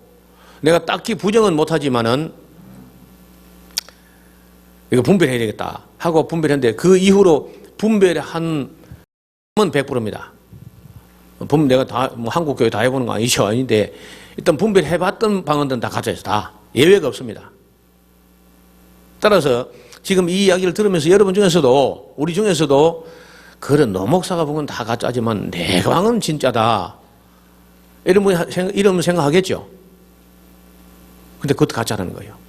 Speaker 1: 내가 딱히 부정은 못하지만은 이거 분별해야 되겠다 하고 분별했는데 그 이후로 분별의 한은 100%입니다. 내가 다 한국 교회 다 해보는 거 아니죠. 아닌데 일단 분별해봤던 방언들은 다 가짜예요. 다 예외가 없습니다. 따라서 지금 이 이야기를 들으면서 여러분 중에서도 우리 중에서도 그런 노목사가 보면 다 가짜지만 내 방은 진짜다. 이러면 생각하겠죠. 근데 그것도 가짜라는 거예요.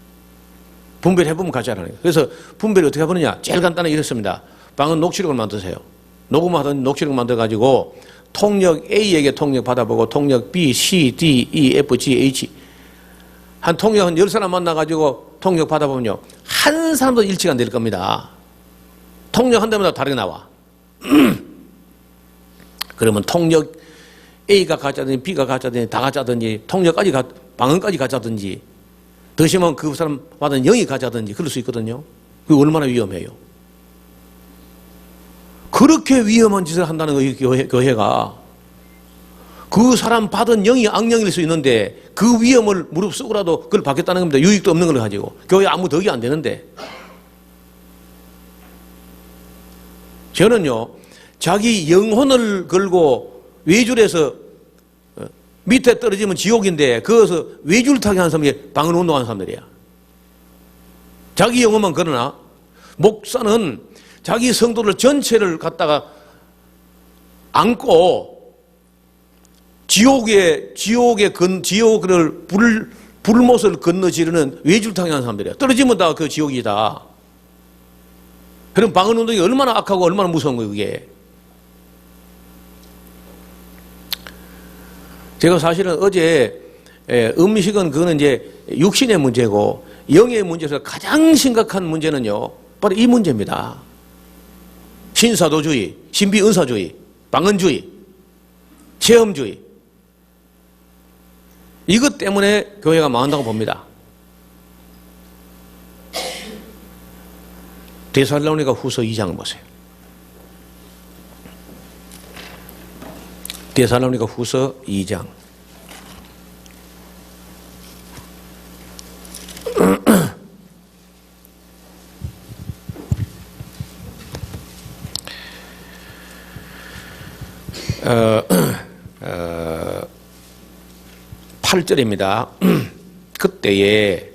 Speaker 1: 분별해보면 가짜라는 거예요. 그래서 분별이 어떻게 해보느냐. 제일 간단하게 이렇습니다. 방은 녹취록을 만드세요. 녹음하던 녹취록 만들어가지고 통역 A에게 통역 받아보고 통역 B, C, D, E, F, G, H 한 통역 한 10사람 만나가지고 통역 받아보면요. 한 사람도 일치가 안 될 겁니다. 통역 한 대마다 다르게 나와. 그러면 통역 A가 가짜든지 B가 가짜든지 다 가짜든지 통역까지 방언까지 가짜든지 더 심하면 그 사람 받은 영이 가짜든지 그럴 수 있거든요. 그게 얼마나 위험해요. 그렇게 위험한 짓을 한다는 거예요. 교회가. 그 사람 받은 영이 악령일 수 있는데 그 위험을 무릅쓰고라도 그걸 받겠다는 겁니다. 유익도 없는 걸 가지고. 교회 아무 덕이 안 되는데. 저는요. 자기 영혼을 걸고 외줄에서 밑에 떨어지면 지옥인데 거기서 외줄 타기 하는 사람이 방언 운동하는 사람들이야. 자기 영혼만 그러나 목사는 자기 성도들 전체를 갖다가 안고 지옥을 불못을 건너지르는 외줄타기 하는 사람들이야. 떨어지면 다 그 지옥이다. 그럼 방언 운동이 얼마나 악하고 얼마나 무서운 거예요, 그게. 제가 사실은 어제 음식은 그거는 이제 육신의 문제고 영의 문제에서 가장 심각한 문제는요, 바로 이 문제입니다. 신사도주의, 신비은사주의, 방언주의, 체험주의. 이것 때문에 교회가 망한다고 봅니다. 데살로니가 후서 2장을 보세요. 데살로니가 후서 2장. 8절입니다. 그때에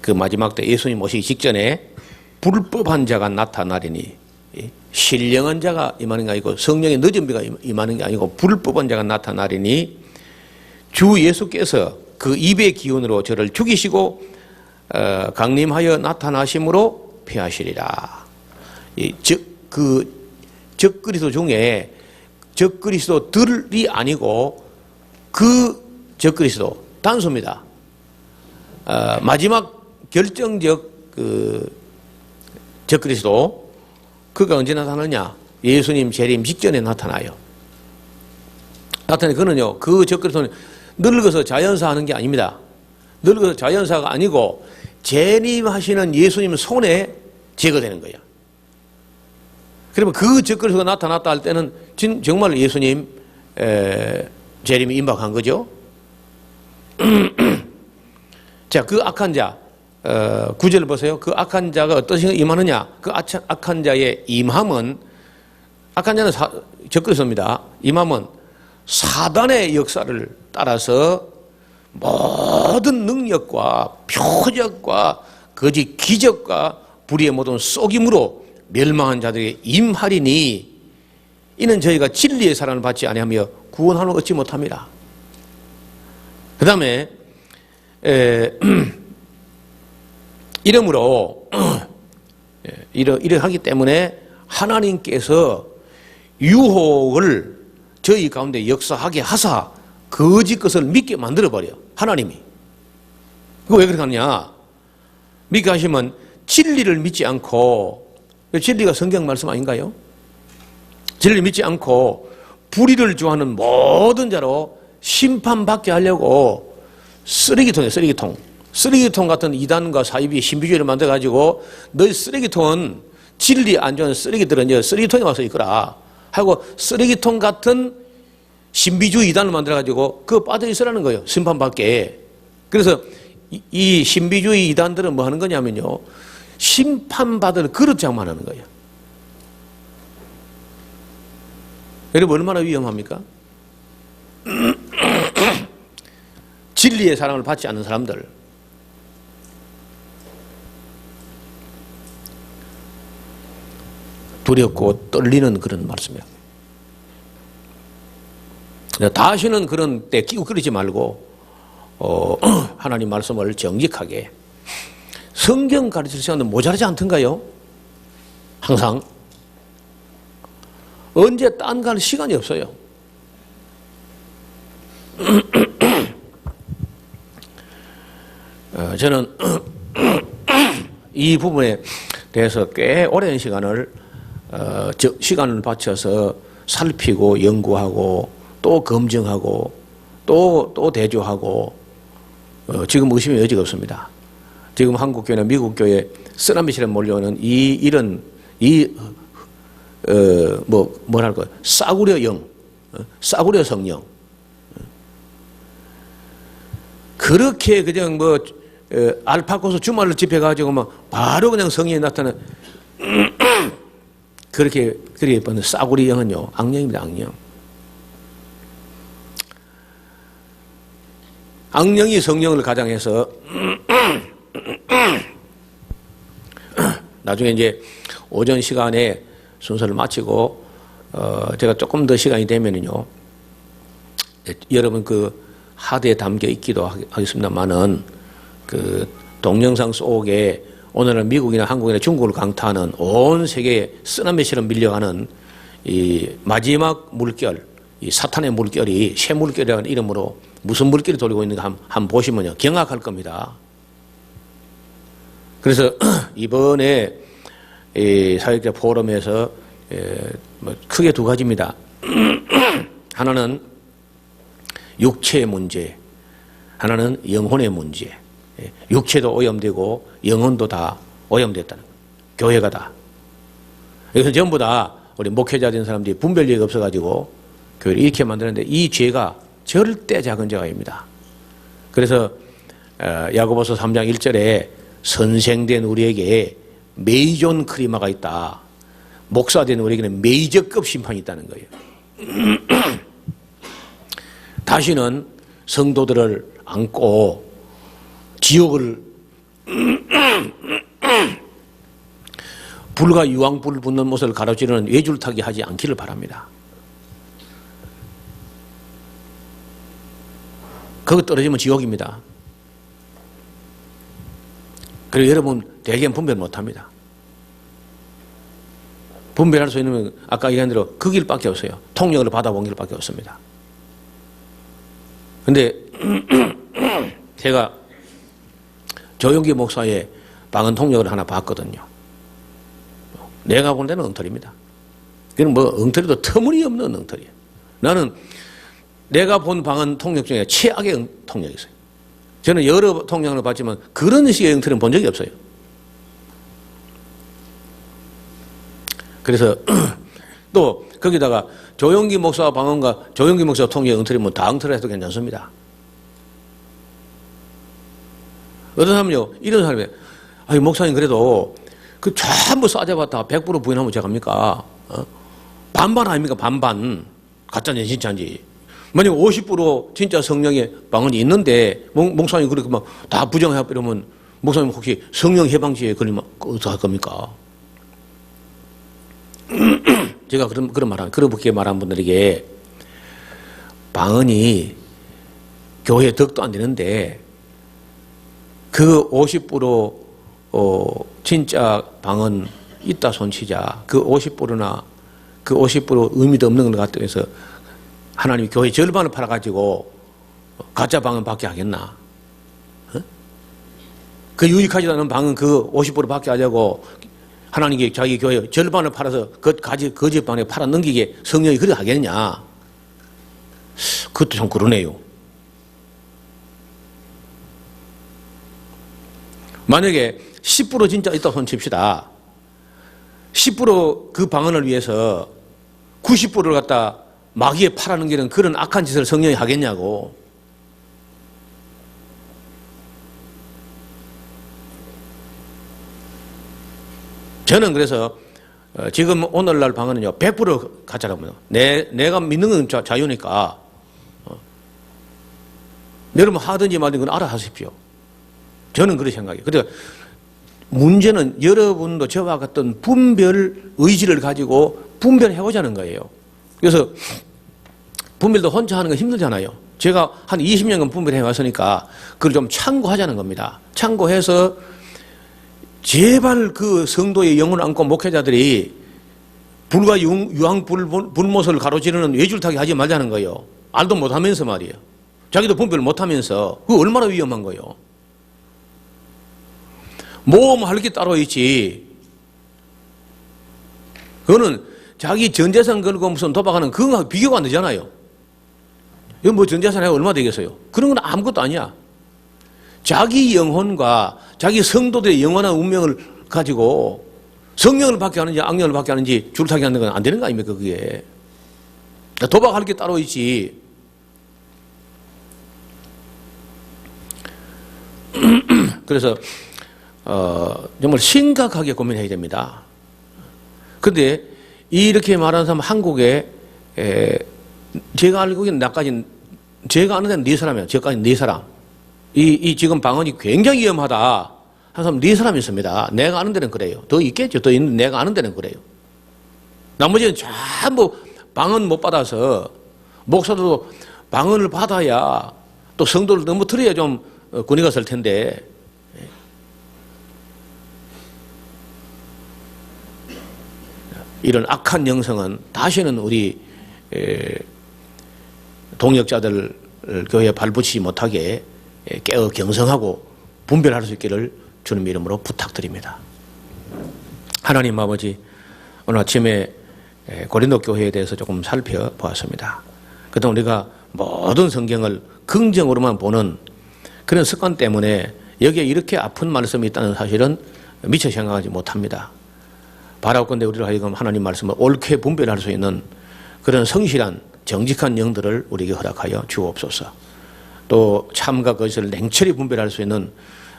Speaker 1: 그 마지막 때 예수님 오시기 직전에 불법한 자가 나타나리니, 신령한 자가 임하는 게 아니고 성령의 늦은 비가 임하는 게 아니고 불법한 자가 나타나리니 주 예수께서 그 입의 기운으로 저를 죽이시고 강림하여 나타나심으로 피하시리라. 그 적그리스도 중에 적그리스도들이 아니고 그 적그리스도 단수입니다. 마지막 결정적 그 적그리스도, 그가 언제 나타나느냐? 예수님 재림 직전에 나타나요. 그는요, 그 적그리스도는 늙어서 자연사 하는 게 아닙니다. 늙어서 자연사가 아니고 재림하시는 예수님 손에 제거되는 거예요. 그러면 그 적그리스도가 나타났다 할 때는 정말 예수님 재림이 임박한 거죠. 자, 그 악한 자, 9절 보세요. 그 악한 자가 어떤 식으로 임하느냐? 그 악한 자의 임함은, 악한 자는 적그리스도입니다. 임함은 사단의 역사를 따라서 모든 능력과 표적과 거짓 기적과 불의의 모든 속임으로 멸망한 자들에게 임하리니 이는 저희가 진리의 사랑을 받지 아니하며 구원함을 얻지 못합니다. 그 다음에 이러므로 이러하기 때문에 하나님께서 유혹을 저희 가운데 역사하게 하사 거짓 것을 믿게 만들어버려. 하나님이. 그거 왜 그렇게 하느냐? 믿게 하시면 진리를 믿지 않고, 진리가 성경 말씀 아닌가요? 진리를 믿지 않고 불의를 좋아하는 모든 자로 심판받게 하려고 쓰레기통이에요. 쓰레기통 같은 이단과 사이비 신비주의를 만들어가지고 너희 쓰레기통은 진리 안 좋아하는 쓰레기들은 이제 쓰레기통에 와서 있거라 하고 쓰레기통 같은 신비주의 이단을 만들어가지고 그거 빠져있으라는 거예요. 심판받게. 그래서 이 신비주의 이단들은 뭐 하는 거냐면요, 심판받을 그릇장만 하는 거예요. 여러분 얼마나 위험합니까? 진리의 사랑을 받지 않는 사람들, 두렵고 떨리는 그런 말씀이에요. 다시는 그런 때 끼고 그러지 말고 하나님 말씀을 정직하게, 성경 가르칠 시간은 모자라지 않던가요? 항상. 언제 딴 갈 시간이 없어요. 저는 이 부분에 대해서 꽤 오랜 시간을 바쳐서 살피고 연구하고 또 검증하고 또 대조하고 지금 의심의 여지가 없습니다. 지금 한국교회나 미국교회 쓰나미처럼 몰려오는 이런 뭐랄까, 싸구려 성령. 그렇게 그냥 알파고스 주말을 집해가지고 바로 그냥 성령이 나타나 그렇게 보는 싸구려 영은요, 악령입니다, 악령. 악령이 성령을 가장해서 나중에 이제 오전 시간에 순서를 마치고 제가 조금 더 시간이 되면은요, 여러분 그 하드에 담겨 있기도 하겠습니다만은 그 동영상 속에 오늘날 미국이나 한국이나 중국을 강타하는 온 세계에 쓰나미처럼 밀려가는 이 마지막 물결, 이 사탄의 물결이 쇠물결이라는 이름으로 무슨 물결이 돌고 있는가 한번 보시면요, 경악할 겁니다. 그래서 이번에 이 사회적 포럼에서 크게 두 가지입니다. 하나는 육체의 문제, 하나는 영혼의 문제. 육체도 오염되고 영혼도 다 오염됐다는 거예요. 교회가 다. 여기서 전부 다 우리 목회자 된 사람들이 분별력이 없어가지고 교회를 이렇게 만드는데 이 죄가 절대 작은 죄가 아닙니다. 그래서 야고보서 3장 1절에 선생된 우리에게 메이존 크리마가 있다. 목사된 우리에게는 메이저급 심판이 있다는 거예요. 다시는 성도들을 안고 지옥을 불과 유황불 붙는 못을 가로지르는 외줄타기 하지 않기를 바랍니다. 그거 떨어지면 지옥입니다. 그리고 여러분 대개는 분별 못합니다. 분별할 수 있는 건 아까 얘기한 대로 그 길밖에 없어요. 통역을 받아본 길밖에 없습니다. 근데 제가 조용기 목사의 방언 통역을 하나 봤거든요. 내가 본 데는 엉터리입니다. 그건 뭐 엉터리도 터무니없는 엉터리예요. 나는 내가 본 방언 통역 중에 최악의 통역이었어요. 저는 여러 통역을 봤지만 그런 식의 엉터리는 본 적이 없어요. 그래서 또 거기다가 조용기 목사 방언과 조용기 목사 통역 엉터리면 다 엉터리 해도 괜찮습니다. 어떤 사람은요, 이런 사람이, 아니, 목사님 그래도 그 전부 싸져봤다 100% 부인하면 제가합니까? 반반 아닙니까? 반반. 가짜인지 진짜인지. 만약 50% 진짜 성령의 방언이 있는데, 목사님 그렇게 막 다 부정해버리면, 목사님 혹시 성령 해방지에 걸리면 어떻게 할 겁니까? 제가 그렇게 말한 분들에게 방언이 교회 덕도 안 되는데, 그 50% 진짜 방언 있다 손치자. 그 50%나 그 50% 의미도 없는 것 같다고 해서 하나님이 교회 절반을 팔아가지고 가짜 방언 받게 하겠나? 그 유익하지도 않은 방언 그 50% 받게 하자고 하나님께 자기 교회 절반을 팔아서 거짓 방언에 팔아 넘기게 성령이 그래 하겠냐? 그것도 좀 그러네요. 만약에 10% 진짜 있다고 손칩시다. 10% 그 방언을 위해서 90%를 갖다 마귀에 팔아넘기는 그런 악한 짓을 성령이 하겠냐고. 저는 그래서 지금 오늘날 방언은요 100% 가짜라고요. 내가 믿는 건 자유니까 여러분 하든지 말든지 그건 알아서 하십시오. 저는 그렇게 생각해요. 그러니까 문제는 여러분도 저와 같은 분별 의지를 가지고 분별해보자는 거예요. 그래서 분별도 혼자 하는 건 힘들잖아요. 제가 한 20년간 분별해 왔으니까 그걸 좀 참고하자는 겁니다. 참고해서 제발 그 성도의 영혼을 안고 목회자들이 불과 유황 불못을 가로지르는 외줄타기 하지 말자는 거예요. 알도 못하면서 말이에요. 자기도 분별을 못하면서 그거 얼마나 위험한 거예요. 모험할 게 따로 있지. 그거는 자기 전재산 걸고 무슨 도박하는 그거하고 비교가 안 되잖아요. 이건 뭐 전재산이 얼마 되겠어요? 그런 건 아무것도 아니야. 자기 영혼과 자기 성도들의 영원한 운명을 가지고 성령을 받게 하는지 악령을 받게 하는지 줄타기 하는 건 안 되는 거 아닙니까, 그게. 도박할 게 따로 있지. 그래서 정말 심각하게 고민해야 됩니다. 그런데 이렇게 말하는 사람 한국에 제가 알고 있는 나까지 제가 아는 데는 4사람이에요. 저까지 4사람. 이 지금 방언이 굉장히 위험하다 한 사람 4사람이 있습니다. 내가 아는 데는 그래요. 더 있겠죠. 더 있는 내가 아는 데는 그래요. 나머지는 전부 방언 못 받아서 목사도 방언을 받아야 또 성도를 넘어뜨려야 좀 권위가 설 텐데 이런 악한 영성은 다시는 우리 동역자들 교회에 발붙이지 못하게 깨어 경성하고 분별할 수 있기를 주님 이름으로 부탁드립니다. 하나님 아버지, 오늘 아침에 고린도 교회에 대해서 조금 살펴보았습니다. 그동안 우리가 모든 성경을 긍정으로만 보는 그런 습관 때문에 여기에 이렇게 아픈 말씀이 있다는 사실은 미처 생각하지 못합니다. 바라옵건대 우리를 하여금 하나님 말씀을 옳게 분별할 수 있는 그런 성실한 정직한 영들을 우리에게 허락하여 주옵소서. 또 참과 거짓을 냉철히 분별할 수 있는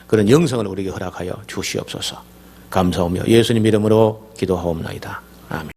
Speaker 1: 그런 영성을 우리에게 허락하여 주시옵소서. 감사하며 예수님 이름으로 기도하옵나이다. 아멘.